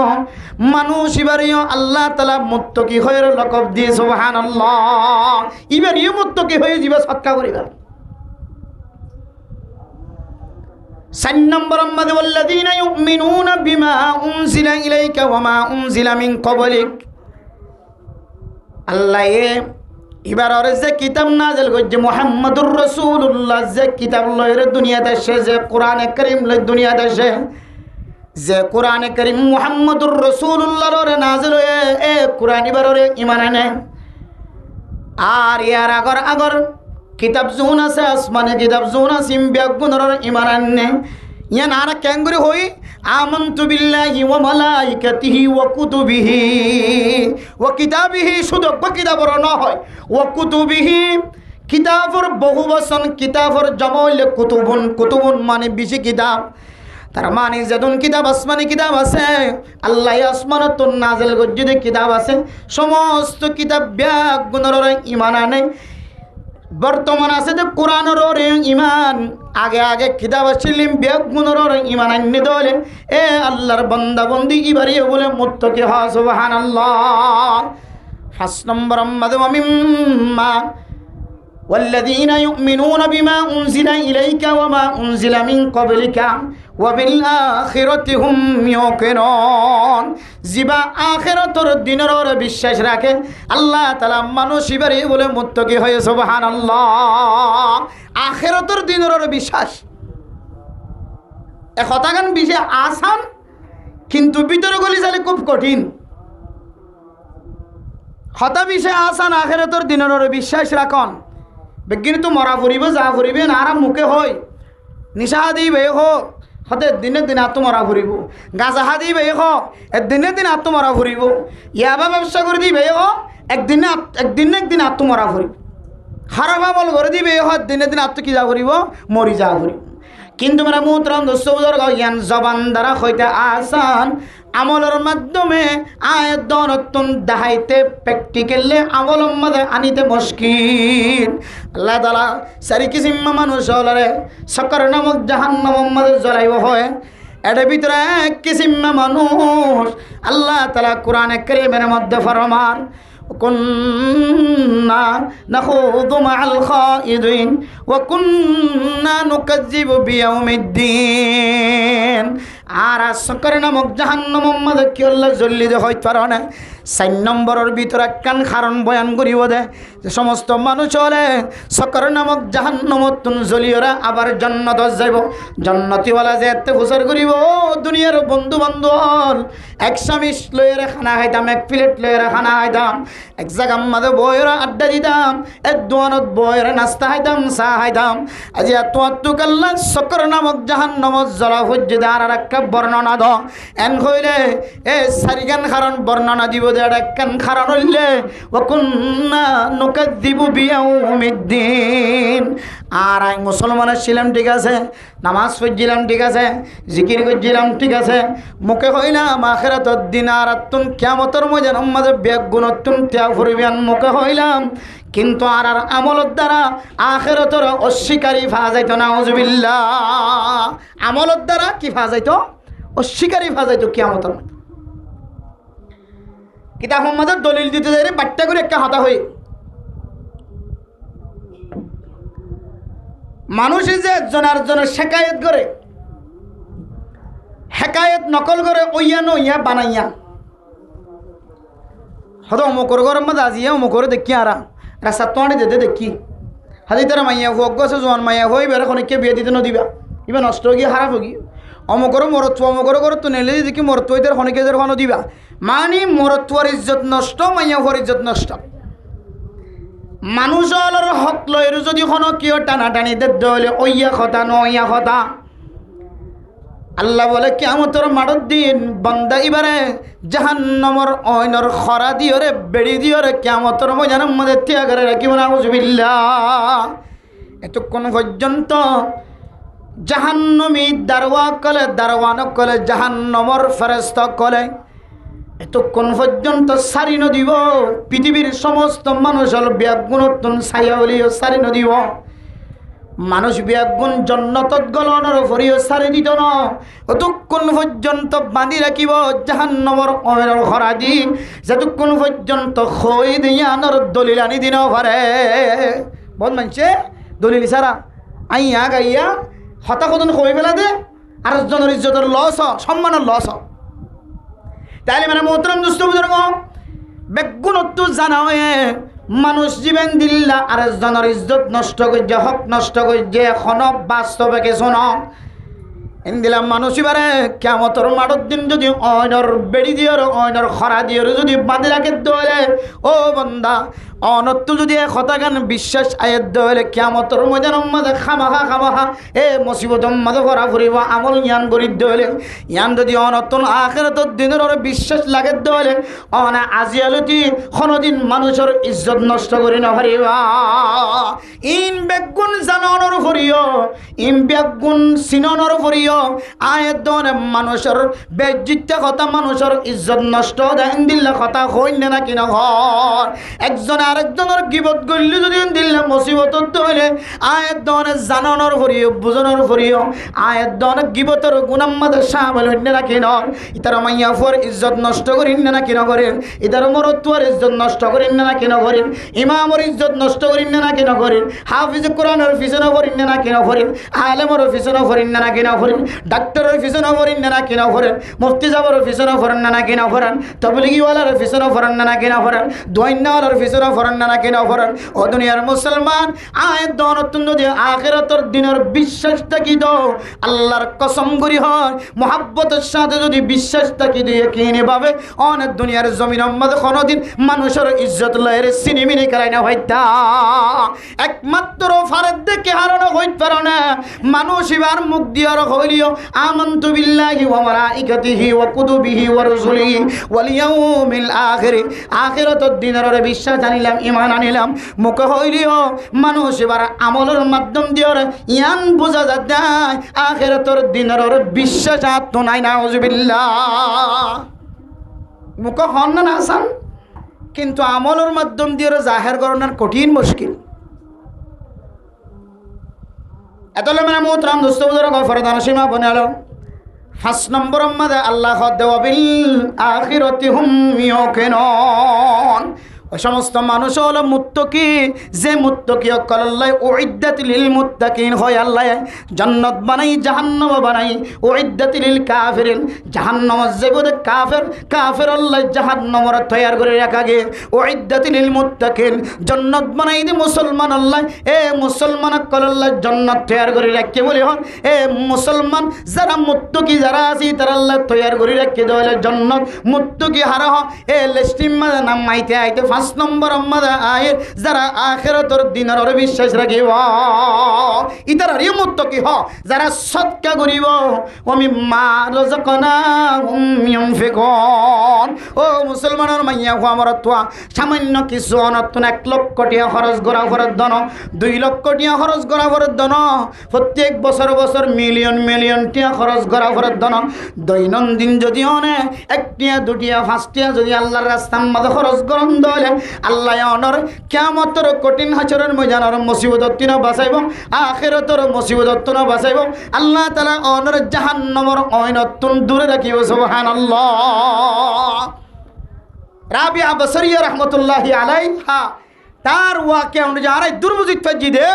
মানুষ এবারেও আল্লাহ তাআলা মুত্তাকি হয়ে লকব দিয়ে সুবহানাল্লাহ। এবারেও মুত্তাকি হয়ে যাবে সদকা করিবা। 4 নম্বর আমাদের ওয়াল্লাযীনা ইউমিনুনা বিমা উনজিলা ইলাইকা ওয়া মা উনজিলা মিন ক্বাবলিক, আল্লাহ এবার আর যে কিতাব নাযিল করছে মুহাম্মদুর রাসূলুল্লাহ, যে কিতাব লয়ের দুনিয়াতে এসে, যে কোরআনে কারীম লয় দুনিয়াতে এসে, যে কোরআনে কারীম মুহাম্মদুর রাসূলুল্লাহর নাযিল হয়ে এ কোরআন এবার ঈমান আনে। আর ইয়ার আগর কিতাব জুন আছে, আসমানে কিতাব জুন আছে, বেগুনর ঈমান আনে। ইয়া না ক্যাঙ্গুরি হই আমানতু বিল্লাহি ওয়া মালাইকাতিহি ওয়া কুতুবিহি ওয়া কিতাবিহি, শুধু কিতাবর না হয়, ওয়া কুতুবিহি কিতাবর বহু বচন, কিতাবর জমল কুতুবুন, কুতুবুন মানে বেশি কিতাব। তার মানে যেদুন কিতাব আসমানি কিতাব আছে, আল্লাহ আসমানত নাযিল করছে যে কিতাব আছে, সমস্ত কিতাব বেগুনর ঈমান আনে। বর্তমান আছে যে কোরআনের ঈমান, আগে আগে কিতাব আসছিলেন বেগুনর ঈমান আনি দলে এ আল্লাহর বান্দা বন্দি এবারে বলে মুত্তাকি হয় সুবহানাল্লাহ। 5 নম্বর আমাদের ওয়া মিম্মা والذين يؤمنون بما أنزل إليك وما أنزل من قبلك وبالآخرة هم يوقنون, জিবা আখিরাতের দিনের বিশ্বাস রাখে আল্লাহ তাআলা মানুষ এবারে বলে মুত্তাকি হয় সুবহানাল্লাহ। আখিরাতের দিনের বিশ্বাস এ কথাগান বিষয় আসান, কিন্তু ভিতরে গলি যালে খুব কঠিন। হতা বিষয় আসান, আখিরাতের দিনের বিশ্বাস রাখন। বিজ্ঞানী তো মরা ফুরিব, যা ফুরিবে না আর মুখে হয়, নিশা দিবে হোক হতে দিনে দিন আত্মমরা ফুরিব, গাঁজা দিবে হোক দিনে দিন আত্মমরা ফুরিব, ইয়াবা ব্যবসা করে দিবে হোক একদিন আত্মমরা ফুরিব, হারাম আমল করে দিবে হোক দিনে দিন আত্ম কি যা ফুরিব, মরি যা ফুরিব। কিন্তু মেরা মুহতরম দোস্ত বুজুর্গ, জ্ঞান জবান দ্বারা হইতে আসান, আমলের মাধ্যমে আয়াত নতুন দেখাইতে প্র্যাকটিক্যালি আমলের মধ্যে আনিতে মুশকিল। আল্লাহ তাআলা 4 কিসিম মানুষ হলরে সকর নামক জাহান্নামের মধ্যে জ্বলাইব হয়। এর ভিতরে 1 কিসিম মানুষ আল্লাহ তাআলা কোরআনে কারীমের মধ্যে ফরমান কুন্না নাখুযু মাআল খাইদিন ওয়া কুন্না নুকাজ্জিবু বিয়াউমিদ্দিন। আর সকর নামক জাহান্নামের মধ্যে কি আল্লাহ জ্বলি দে হইতে পারে না। 4 নম্বরের ভিতরে কান কারণ বয়ান করিব দে যে সমস্ত মানুষ হলে সকর নামক জাহান্নামত জ্বলিওরা আবার জান্নাত যাইব। জান্নাতীওয়ালা যে এত হুসার করিব, দুনিয়ার বন্ধু বান্ধব এক সামিস লয়ের খানা খাইতাম, 1 প্লেট লয়ের খানা খাইতাম, এক জায়গার মাঝে বয়েরা আড্ডা দিতাম, এক দোয়ানত বয়েরা নাস্তা খাইতাম, চা খাইতাম। আজি এত কাল্লা সকর নামক জাহান্নামত জ্বলা হজ্জে আর একটা বর্ণনা দ এন হইলে এ 4 গান কারণ বর্ণনা দিব যে একখান কারণ হইলে ওয়া কুন্না নুকাযযিবু বিয়াউমিদ্দিন। আর আমি মুসলমান ছিলাম ঠিক আছে, নামাজ পড়ছিলাম ঠিক আছে, জিকির করছিলাম ঠিক আছে, মুখে হইলাম আখিরাতের দিন আর তুন কিয়ামতের ময়দানের মাঝে বেগুনতুন ত্যাগ করিবেন, মুখে হইলাম কিন্তু আর আমলের দ্বারা আখিরাতের অস্বীকারী হওয়া যাইতো না। নাউজুবিল্লাহ। আমলের দ্বারা কি হওয়া যাইতো? অস্বীকারী হওয়া যাইতো কিয়ামতের মধ্যে। কিতাব মোহাম্মদের দলিল দিতে যাই বাট্টা করে একটা হাতা হই মানুষই যে একজনের শেকায়ত করে, হেকায়ত নকল করে ওইয়া নইয়া বানাইয়া হয়তো অমুকর ঘরের মধ্যে আজিয়া অমুকরে দেখি আর রাস্তা তোয়ানি যেতে দেখি হাজি তারা মাইয়া হোক গছে জোয়ান মাইয়া হই বেড়ে খনিকে বিয়ে দিতে নদিবা ইবা নষ্ট গিয়ে খারাপ হোক অমুকর মরত্ব অমুকর ঘর তো নেলে দেখি মরত্ব তার খনিকে দের খানো দিবা মানে মরত্বর ইজ্জত নষ্ট মাইয়া হর ইজ্জত নষ্ট। মানুষের হক লয়ের যদি কোনো কেউ টানাটানি দেদ হলে ওইয়া কথা নইয়া কথা। আল্লাহ বলে কিয়ামতের মাঠের দিন বান্দা এবারে জাহান্নামের অইনর খরা দিয়রে বেড়ি দিয়রে কিয়ামতের ময়দানের মধ্যে ত্যাগরে রাখিব। নাউজুবিল্লাহ। এতক্ষণ পর্যন্ত জাহান্নামী দারওয়া কলে দারওয়ান কলে জাহান্নামের ফেরেশতা কলে এতক্ষণ পর্যন্ত সারি নদিব পৃথিবীর সমস্ত মানুষের ব্যাগুণত্বন ছায়াবলিও সারি নদিব। মানুষ ব্যাগুণ জন্নতত গলনের ভরিও সারি দিত না। অতক্ষণ পর্যন্ত বাঁধি রাখিব জাহান্নামের অয়নের খরা দি যতক্ষণ পর্যন্ত খই দিয়ানোর দলিল আনি দিন পারে। বহুত মানছে দলিল সারা আইয়া গাইয়া হতাশন খই ফেলা দে আর জনের ইজ্জতের লস সম্মানের লস। তাইলে মানে মোহতরম দুষ্ট বুজুর্গ বেগুণত্ব জানা হয়ে মানুষ জীবন দিল্লা আর জনের ইজ্জত নষ্ট করছে, হক নষ্ট করছে। এখন বাস্তবে কিছু ন দিলাম মানুষ এবারে কিয়ামতের মাঠের দিন যদি অয়নর বেড়ি দিয়র অয়নর খরা দিয়র যদি বাঁধে রাখে দলে ও বন্দা অনত্ব যদি কথা গান বিশ্বাস আয়ের দলে কিয়ামতের ময়দানের মধ্যে খামাখা এ মুসিবতের মধ্যে ভরা ফুরিব আমল ইয়ান করি দলে ইয়ান যদি অনত্তন আখিরাতের দিনের ওর বিশ্বাস লাগে দলে অনা আজিয়ালতি কোনোদিন মানুষের ইজ্জত নষ্ট করি না পারিবা। ইন বেগুন জানর ফুরিও ইন বেগুন সিনর ফুরিও আয়ের দনে মানুষের বেজ্জিত কথা মানুষের ইজ্জত নষ্ট দেন দিল্লা কথা হইল না কিনা ঘর একজন আরেকজনের গিবত করলে যদি দিল্লা মুসিবত হইলে আয়ের দনে জানানোর ফুরিও বুঝানোর ফুরিও আয়ের দনে গিবতের গুণাম্মাদের সামিল হইল না কিনা ইতার মাইয়া ফর ইজ্জত নষ্ট করিন না কিনা করেন ইতার মরত্বর ইজ্জত নষ্ট করিন না কিনা করেন ইমামর ইজ্জত নষ্ট করিন না কিনা করেন হাফিজ কোরআনের পিছনে করিন না কিনা করেন আলেমর পিছনে করিন না কিনা করেন ডাক্তারের পিছনে করেন না কিনা করেন মুফতি সাহেবের পিছনে করেন না কিনা করেন তবলিগিওয়ালার পিছনে করেন না কিনা করেন দোয়াইনাওয়ালার পিছনে করেন না কিনা করেন ও দুনিয়ার মুসলমান আয়ের দনতুন যদি আখিরাতের দিনের বিশ্বাসটা কি দাও আল্লাহর কসম করি হয় মোহাব্বতের সাথে যদি বিশ্বাসটা কি দিয়ে কিনে পাবে অনেক দুনিয়ার জমিনের মধ্যে কোনোদিন মানুষের ইজ্জত লয়ের সিনিমিনি করাই না হইতা একমাত্র ফারেদ দেখে হারানো হইতে পারে না মানুষ এবার মুখ দিয়ে হইলিও আমানতু বিল্লাহি ওয়া মালাইকাতিহি ওয়া কুতুবিহি ওয়া রুসুলিহি ওয়াল ইয়াউমিল আখির আখিরাতের দিনের বিশ্বাস আনিলাম ঈমান আনিলাম মুখ হইলিও মানুষ এবার আমলের মাধ্যম দিয়ে ইয়ান বুঝা যায় আখিরাতের দিনের বিশ্বাস আত নাই। নাউজুবিল্লাহ। মুখ হন না আসান কিন্তু আমলের মাধ্যম দিয়ে জাহের করানোর কঠিন মুশকিল। এতলে মানে মোহতরাম দোস্ত বুজুর্গ ফরদান সীমা বনালো 5 নম্বর মধ্যে আল্লাহ দেওয়াবিল আখিরাতি হুম ইউকিনুন ওই সমস্ত মানুষ হলো মুত্তাকি যে মুত্তাকি আল্লাহ উইদ্দাত লিল মুত্তাকিন হয় আল্লাহ জান্নাত বানাই জাহান্নাম বানাই উইদ্দাত লিল কাফিরিন জাহান্নাম যেগুলো কাফের আল্লাহ জাহান্নামর তৈয়ার করে রাখা গে উইদ্দাত লিল মুত্তাকিন জান্নাত বানাই দি মুসলমান আল্লাহ এ মুসলমান আল্লাহ জান্নাত তৈয়ার করে রাখে বলে হন এ মুসলমান যারা মুত্তাকি যারা আছে তারা আল্লাহ তৈয়ার করে রাখে দেওয়ালে জান্নাত মুত্তাকি হারা এ লিস্টিম নাম মাইতে আইতে 5 নম্বর আমাদের আয়ের যারা আখিরাতের দিনের বিশ্বাস রাখিব ইতার আর মুত্তাকি হ যারা সদকা করিব আমি মা রাযাকনাহুম ইউনফিকুন ও মুসলমানের মাইয়া হওয়া আমার তোয়া সামান্য কিছু অনর্থন 1 লক্ষ টাকা খরচ করা ফরত দন 2 লক্ষ টাকা খরচ করা ফরত দন প্রত্যেক বছর বছর মিলিয়ন মিলিয়ন টাকা খরচ করা ফরত দন দৈনন্দিন যদি অনে 1 টাকা 2 টাকা 5 টাকা যদি আল্লাহর রাস্তার মধ্যে খরচ করন দলে আল্লাহ অনর কিয়ামতের কঠিন হাসরের ময়দানের মুসিবত তিন বাঁচাইব আখিরাতের মুসিবত তিন বাঁচাইব আল্লাহ তাআলা অনর জাহান্নামের অয়নতুন দূরে রাখিব সুবহানাল্লাহ রাবিয়া বসরিয়া রহমতুল্লাহি আলাইহা তার ওয়াকিয়া অনুযায়ী আর দুর্বুজিত ফজিদে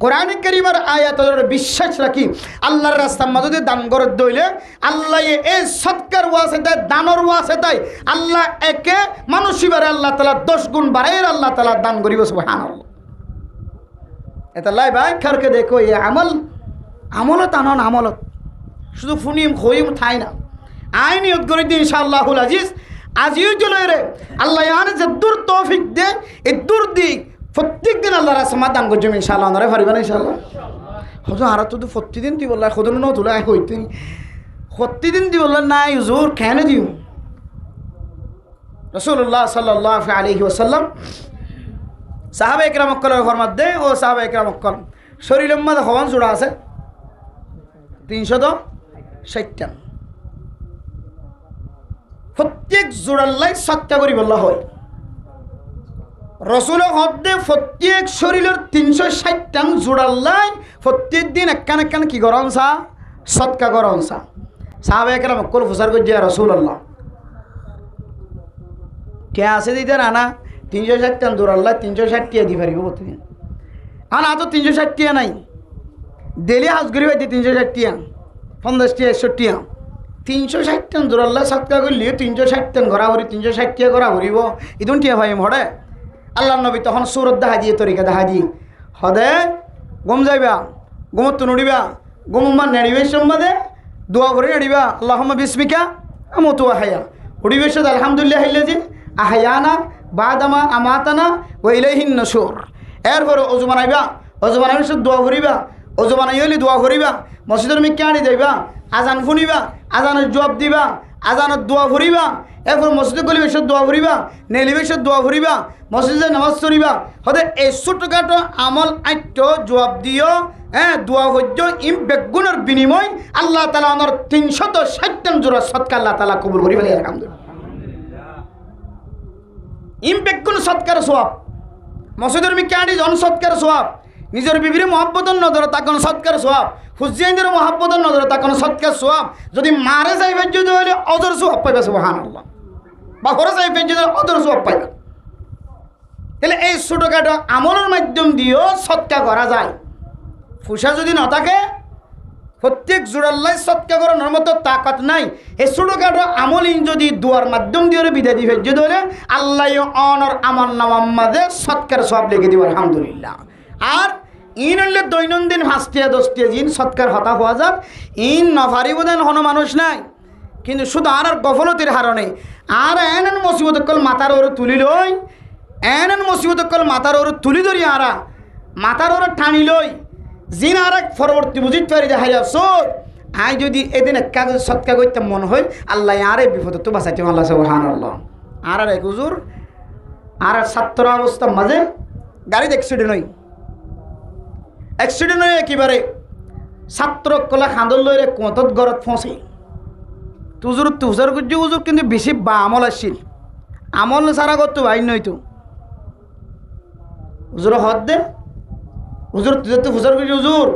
কোরআন কারীমের আয়াতের বিশ্বাস রাখি আল্লাহর রাস্তার মধ্যে দান করে দইলে আল্লাহ এই সৎকার ওয়াসিতে দানর ওয়াসিতে আল্লাহ একে মানুষিবারে আল্লাহ তাআলা 10 গুণ বাড়াইর আল্লাহ তাআলা দান করিব সুবহানাল্লাহ এটা লাই ভাই খারকে দেখো এই আমলত আনন আমলত শুধু ফুনিম খইম থাই না আইন নিয়ত করে দিন ইনশাআল্লাহুল আজিজ আজিও জলরে আল্লাহ ইয়ানে যে দূর তৌফিক দে এই দূর দিক প্রত্যেক দিন আল্লাহর সমাধান করজম ইনশাআল্লাহ নরে পারিবা না ইনশাআল্লাহ হযু আর তো প্রতিদিন দি বললা খদন ন তুলা হইতে প্রতিদিন দি বললা নাই হুজুর কেন দিও রাসূলুল্লাহ সাল্লাল্লাহু আলাইহি ওয়াসাল্লাম সাহাবা একরাম কলের ফরমাত দে ও সাহাবা একরাম কল শরীরের মধ্যে হওয়ান জোড়া আছে 360টা প্রত্যেক জোড়াল্লাই 7টা করে বলা হয় রসুল হদ্দে প্রত্যেক শরীরের 360টা জোড়াল্লাই প্রত্যেক দিন একখান একখান কি গরম সা সৎকা গরম সা সাহাবা একরাম কল ফুসার করে দিয়া রাসূলুল্লাহ কে আছে দিতে না 360টা জোড়াল্লাই 360 টিয়া দি পারিব প্রতিদিন আনা তো 360 টিয়া নাই ডেলি হাউস গরিব 360 টিয়া 50 টিয়া 100 টিয়া 360টা জোড়াল্লা সৎকা করলে 360টা ঘোরাঘুরি 360 টিয়া ঘোরা ঘুরিব ইদুন টিয়া ভাই হড়ে আল্লাহ নবী তখন সুরত দেখা দিয়ে তরিকা দেখা দিয়ে হদে গম যাইবা গমত নড়িবা গমম্মা নেড়িবে সম্বাদে দোয়া করে নেড়িবা আল্লাহুম্মা বিসমিকা আমতু আহায়া উড়িবে সাদ আলহামদুলিল্লাহ হিল্লাজি আহায়ানা বাদামা আমাতানা ওয়া ইলাইহিন নুশুর এরপর ওযু বানাইবা ওযু বানাইলে দোয়া করিবা ওযু বানাইলে দোয়া করিবা মসজিদের মিকে আনি যাইবা আজান শুনিবা আজানের জবাব দিবা আজানের দোয়া করিবা এরপর মসজিদে গলি বেশি দোয়া করিবা নেলি বেশি দোয়া করিবা মসজিদে নামাজ পড়িবা হতে এই ছোটখাটো আমল আইট জবাব দিও দোয়া হজ্জ ইম বেগুনের বিনিময় আল্লাহ তাআলা আমার 360 জোড়া সৎকা আল্লাহ তাআলা কবুল করিবা আলহামদুলিল্লাহ ইম বেগুন সৎকার সওয়াব মসজিদের মিকে আনি জন সৎকার সওয়াব নিজের বিবির মহব্বতের নজরে তাকানো সৎকার সওয়াব হুজেইনের মহব্বতের নজরে তাকানো সৎকার সওয়াব যদি মারে যাইবে যদি হলে অজর সওয়াব পাইবে সুবহানাল্লাহ বা ঘরে যাইবে যদি অজর সওয়াব পাইবে তাহলে এই ছোটখাটো আমলের মাধ্যম দিয়েও সৎকা করা যায় ফুসা যদি না থাকে প্রত্যেক জোড়াল্লাই সৎকা করার মতো তাকাত নাই এই ছোটখাটো আমলিন যদি দুয়ার মাধ্যম দিয়ে বিদায় দিবে যদি হলে আল্লাহ অনর আমার নামার মাঝে সৎকার সওয়াব লিখে দিব আলহামদুলিল্লাহ আর ইন হলে দৈনন্দিন 5টিয়া 10টিয়া জিন সৎকার হতা হওয়া যাক ইন নফারি বোধেন কোনো মানুষ নাই কিন্তু শুধু আর গফলতির হারণে আর এন মুসিবত কল মাথার ওর তুলি লই এন মুসিবত কল মাথার ওর তুলি ধরি আরা মাথার ওর টানি লই জিন আর এক পরবর্তী বুঝিত পারি দেখাই সব আই যদি এদিন এক কাজ সৎকার করতে মন হয় আল্লাহ আর এই বিপদ তো বাঁচাইতে আল্লাহ সুবহানাল্লাহ আর এক হুজুর আর ছাত্র অবস্থার মাঝে গাড়িতে অ্যাক্সিডেন্ট হয় অ্যাক্সিডেন্ট হয়ে একেবারে ছাত্র কলা খাঁদর লইরে কোঁতত ঘরত ফসে তুজুর তুজার গুজ্জু হুজুর কিন্তু বেশি বা আমল আসছিল আমল সারা করতো ভাই নইতো হুজুর হদ দে হুজুর তুজার তো হুজুর গুজ্জু হুজুর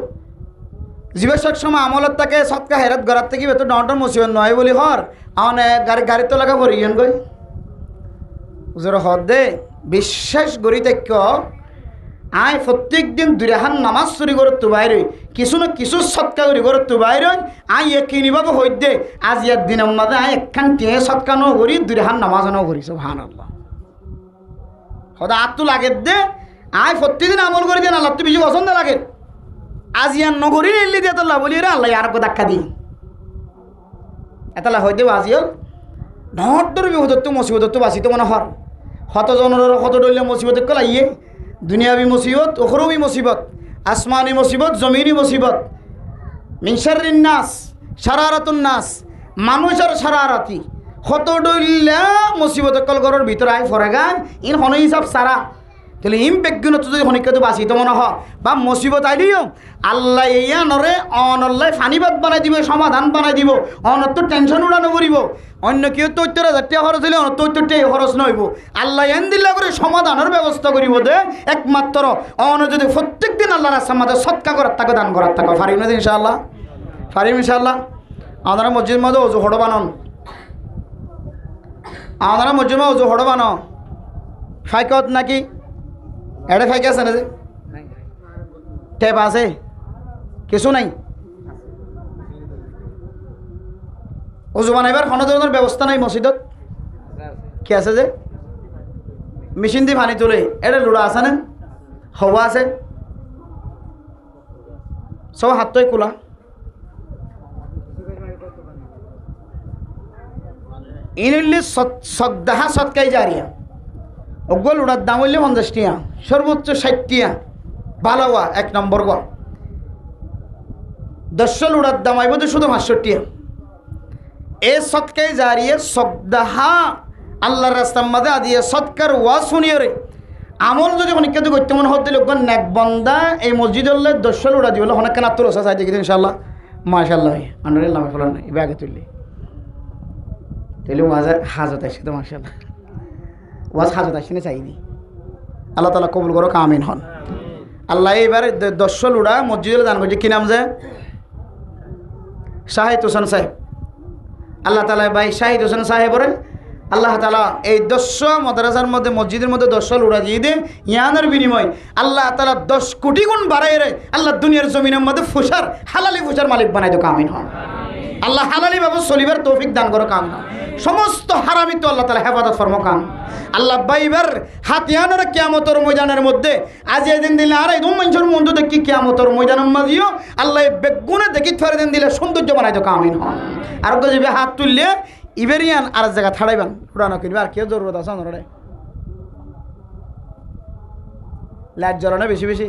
জীবের সময় আমলত তাকে সৎকা হেরাত ঘরাত থেকে বেতন ডর মসিবন নয় বলি হর আমার গাড়ি তো লাগা ভরি গই হুজুর হদ দে বিশ্বাস গড়ি তাক্য আয় প্রত্যেক দিন 2 রাকাত নামাজ চুরি করে তো বাইরে কিছু না কিছু সৎকা করি করে তো বাইরে আই একিনিভাবে হই দে আজ এক দিনের মাঝে আয় একখান টিয়ে সৎকা ন করি 2 রাকাত নামাজ ন করি সুবহানাল্লাহ সদা আত্মু লাগে দে আয় প্রত্যেকদিন আমল করে দেন আল্লাহ তো বেশি পছন্দ লাগে আজ ইয়ান নগরী এলি দিয়ে তো বলি রে আল্লাহ আর ধাক্কা দিই এতলা হই দেব আজিও নট ধরবি হতো মুসিবত তো বাঁচিত মনে হর হত জনের কত ডলে মুসিবত কলাইয়ে দুনিয়াবি মুসিবত উখরবি মুসিবত আসমানি মুসিবত জমিনি মুসিবত মিন শাররিন নাস শারারাতুন নাস মানুষের শারারাতি হত ডইলা মুসিবত কল ঘরের ভিতরে আই ফরে গান ইন হন হিসাব সারা তাহলে ইম বেগুন তো যদি হনিকে তো বাঁচি তো মনে হয় বা মুসিবত আইলিও আল্লাহ ইয়া নরে অনল্লাই ফানিবাদ বানাই দিব সমাধান বানাই দিব অনত তো টেনশন উড়ানো করিব অন্য কেউ ৭০,০০০ টাকা খরচ হইলে অন্য ৭০ টাকা খরচ নইব আল্লাহ এন দিল্লা করে সমাধানের ব্যবস্থা করিব দে একমাত্র অন যদি প্রত্যেক দিন আল্লাহ রাস্তার মাঝে সৎকা করার তাকে দান করার তাকে ফারিম না ইনশাআল্লাহ ফারিম ইনশাআল্লাহ আপনারা মসজিদ মাঝে অজু হড় বানন আপনারা মসজিদ মাঝে অজু হড় বানো ফাইকত নাকি এটা ফাইকে আছে না যে টেপ আছে কিছু নাই অজু বানাইবার কোনো ধরনের ব্যবস্থা নাই মসজিদত কি আছে যে মেশিন দিয়ে পানি তোলে এটা লুড়া আছে না হাওয়া আছে সব হাতটাই খোলা ইনলি সদ্দাহা সৎকাই জারিয়া ওগুলো লুড়ার দাম হইলে 50 টিয়া সর্বোচ্চ 60 টিয়া ভালোয়া 1 নম্বর গল 10 লুড়ার দাম আইব তো শুধু 500 টিয়া এ সৎকাই জারিয়ে সদ্দাহা আল্লাহর রাস্তার মাঝে আদিয়ে সৎকার ওয়া শুনিয়ে রে আমল যদি অনেক কিছু করতে মনে হতে লোক নেক বন্দা এই মসজিদে 10 লুড়া দিবলে অনেক কেন তোর চাই দেখি ইনশাআল্লাহ মাশাআল্লাহ আন্ডারে লামে ফেলান এই ব্যাগে তুললি তাহলে ওয়াজ হাজত আসে তো মাশাআল্লাহ ওয়াজ হাজত আসে না চাইনি আল্লাহ তাআলা কবুল করো আমিন হন আল্লাহ এবারে 10 লুড়া মসজিদে দান করছে কি নাম যে শাহিদ হোসেন সাহেব আল্লাহ তাআলা ভাই শাহিদ হোসেন সাহেবরে আল্লাহ তাআলা এই 10 মাদ্রাসার মধ্যে মসজিদের মধ্যে 10 লুড়া দিয়ে দে ইয়ানের বিনিময় আল্লাহ তাআলা 10 কোটি গুণ বাড়ায় রে আল্লাহ দুনিয়ার জমিনের মধ্যে ফুসার হালালি ফুসার মালিক বানাই দো আমিন হন আল্লাহ হালালি ভাবে চলিবার তৌফিক দান করো কাম সমস্ত হারামি তো আল্লাহ তাআলা হেফাজত ফরমো কাম আল্লাহ বাইবার হাতিয়ানের কিয়ামতের ময়দানের মধ্যে আজ এদিন দিলে আর এই মানুষের মন্দ দেখি কিয়ামতের ময়দানের মাঝিও আল্লাহ বেগুনে দেখি থরে দিন দিলে সৌন্দর্য বানাই দো আমিন হন আর যদি হাত তুললে ইবেরিয়ান আর জায়গা ছাড়াইবেন উড়ানো কিনবে আর কেউ জরুরত আছে ওনারে লাইট জ্বলানো বেশি বেশি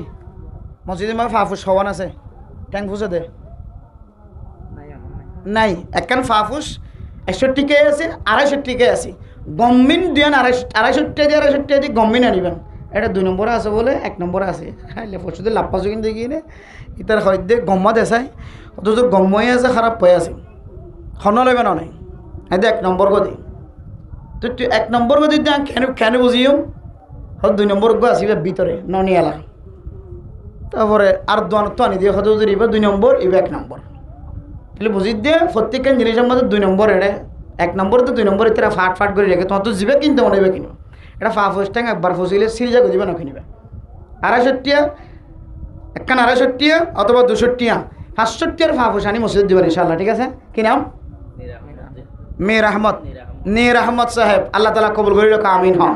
মসজিদের মধ্যে ফাফুস হওয়ান আছে ট্যাঙ্ক ফুসে দে নাই একখান ফাফুস 61 কে আছে 250 কে আছে গভর্নমেন্ট দিয়ান 250 টাকা দিয়ে গভর্নমেন্ট আনিবেন এটা 2 নম্বরে আছে বলে 1 নম্বরে আছে খাইলে পরশুতে লাভ পাচ্ছ কিন্তু দেখিনে ইতার হয়তো গম্মা দেশাই অথচ গম্মই আছে খারাপ হয়ে আছে হন লইবেন অনেক এটা 1 নম্বর গদি তো 1 নম্বর গদি কেন বুঝিও হয়তো 2 নম্বর গো আসিবে ভিতরে ননিয়ালা তারপরে আর দোয়ান তো আনি দিয়ে হয়তো যদি 2 নম্বর ইবে 1 নম্বর তাহলে বুঝি দিয়ে প্রত্যেকটা জিনিসের মধ্যে 2 নম্বর এটা 1 নম্বর তো 2 নম্বর এটা ফাট ফাট করে রেখে তোমার তো যাবে কিনতে মনে হবে কিনবে এটা ফাফুস ট্যাঙ্ক একবার ফসিলে সিরিজা দিবে না কিনবে 250 টাকা একখান 250 টাকা অথবা 200 টাকা 500 টাকার ফাফুস আনি মসজিদ দিবেন ইনশাআল্লাহ ঠিক আছে কি নাম মীর আহমদ সাহেব আল্লাহ তাআলা কবুল করিল আমিন হন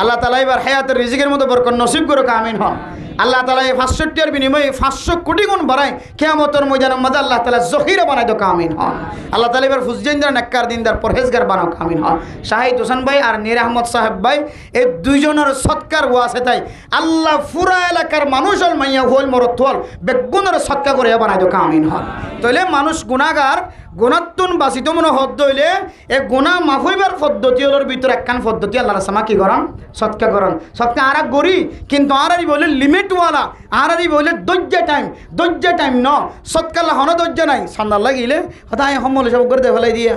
আল্লাহ তাআলা এবার হায়াতের রিজিকের মধ্যে বরকত নসিব করুক আমিন হন আল্লাহ তাআলা এই 500 টাকার বিনিময়ে 500 কোটি গুণ বাড়ায় কিয়ামতের ময়দানের মধ্যে আল্লাহ তাআলা জহিরা বানাই দো আমিন হন আল্লাহ তাআলা এবার ফুজজেন্দার নেককার দিনদার পরহেজগার বানাও আমিন হন শাহিদ হোসেন ভাই আর মীর আহমদ সাহেব ভাই এই দুইজনের সৎকার ওয়াসে তাই আল্লাহ পুরা এলাকার মানুষ হল মাইয়া হল মরত হল বেগুনের সৎকার করে বানাই দো আমিন হন তাইলে মানুষ গুনাহগার গুণাত্তুন বাসিত মনে হদ হইলে এ গুণা মাফ হইবার পদ্ধতি হলোর ভিতরে একখান পদ্ধতি আল্লাহ রাসমা কি করান সৎকা করান সৎকা আর গড়ি কিন্তু আরই বলে লিমিটওয়ালা আরই বলে দৈর্য টাইম ন সৎকাল্লা হন দৈর্য নাই সন্ধ্যার লাগিলে হয়তো আমি সমল সব করে দিয়ে ফেলাই দিয়া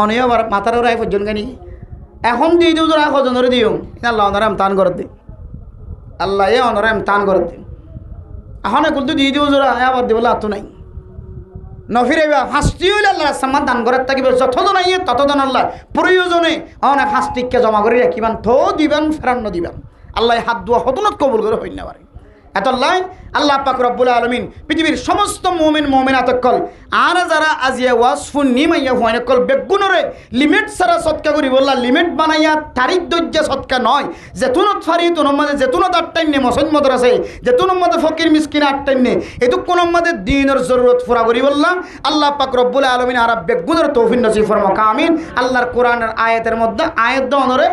অনেক আবার মাথার ওরা পর্যন্ত কেন এখন দিয়ে দিও তোরা কজনের দিও আল্লাহ অনারে আমি টান করে দিই আল্লাহ এ অনারে আমি টান করে দিই এখন এখন তো দিয়ে দিও তোরা আবার দিব আতো নাই নফিরাইবা ফাঁসটি হইলে আল্লাহ সামান দান করার থাকিবে যতজন আইয়ে ততজন আল্লাহ প্রয়োজনে অনেক ফাঁসটিকে জমা করে রাখিবেন থো দিবেন ফেরান্ন দিবেন আল্লাহ হাত দোয়া হতনত কবুল করে হইন না পারে এত আল্লাহ পাক রব্বুল আলামিন পৃথিবীর সমস্ত মুমিন মুমিনাত কল আর যারা আজিয়া ওয়াসফুন নিমাইয়া হুয়ানে কল বেগুনরে লিমিট সারা সৎকা করি বললা লিমিট বানাইয়া তারিখ দৈর্য সৎকা নয় যেতুনত ফারি তুনর মাঝে যেতুনত আটটাইনে মসজিদ মাদ্রাসা যেতুনের মধ্যে ফকির মিসকিন আটটাইনে এটু কোনোর মধ্যে দিনের জরুরত পুরা করি বললা আল্লাহ পাক রব্বুল আলামিন আর বেগুনের তৌফিক নসিব ফরমাক আমিন আল্লাহর কোরআনের আয়াতের মধ্যে আয়াত দনরে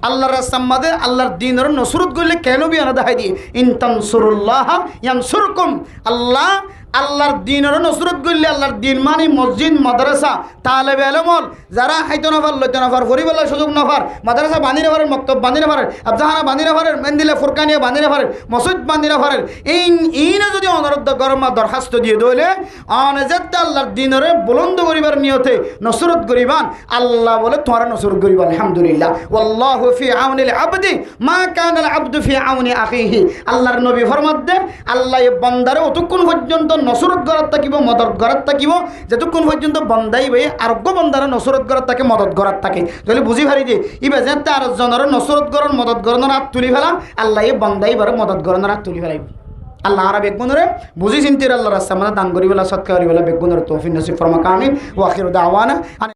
আল্লাহর রাস্তার মধ্যে আল্লাহর দিনের নসরত করলে কেন বি আনা দেখাই দিয়ে ইনতানসুরুল্লাহ ইয়ানসুরকুম আল্লাহ আল্লাহর দিনের নসরত করলে আল্লাহর দিন মানে মসজিদ মাদ্রাসা তালেবে এলমল যারা হাইতো নফার লইতো নফার ফরিবেলার সুযোগ নফার মাদ্রাসা বাঁধি নফারের মক্তব বাঁধি নফারের আবজাহানা বাঁধি নফারের মেন্দিলে ফুরকানিয়া বাঁধি নফারের মসজিদ বাঁধি নফারের ইনে যদি অনুরোধ গরমা দরখাস্ত দিয়ে দইলে অনেজেতে আল্লাহর দিনের বুলন্দ করিবার নিয়তে নসরত করিবান আল্লাহ বলে তোমার নসরত করিবা আলহামদুলিল্লাহ ওয়াল্লাহু ফি আউনিল আবদি মা কানাল আবদু ফি আউনি আখিহি আল্লাহর নবী ফরমাত দে আল্লাহ এই বান্দারে অতক্ষণ পর্যন্ত নসরত গড়াত থাকিব মদত গড়াত থাকিব যতক্ষণ পর্যন্ত বন্দাই ভাই আরোগ্য বন্দারে নসরত গড়াত থাকে মদত গড়াত থাকে তাহলে বুঝি পারি যে ইবা যে তার জনের নসরত গড়ন মদত গড়নের হাত তুলি ফেলা আল্লাহ এই বন্দাই বারে মদত গড়নের হাত তুলি ফেলাইব আল্লাহ আর বেগুনরে বুঝি চিন্তির আল্লাহ রাস্তা মানে দান করিবেলা সৎকার করিবেলা বেগুনের তৌফিক নসিব ফরমা কামিল ওয়া আখিরু দাওয়ানা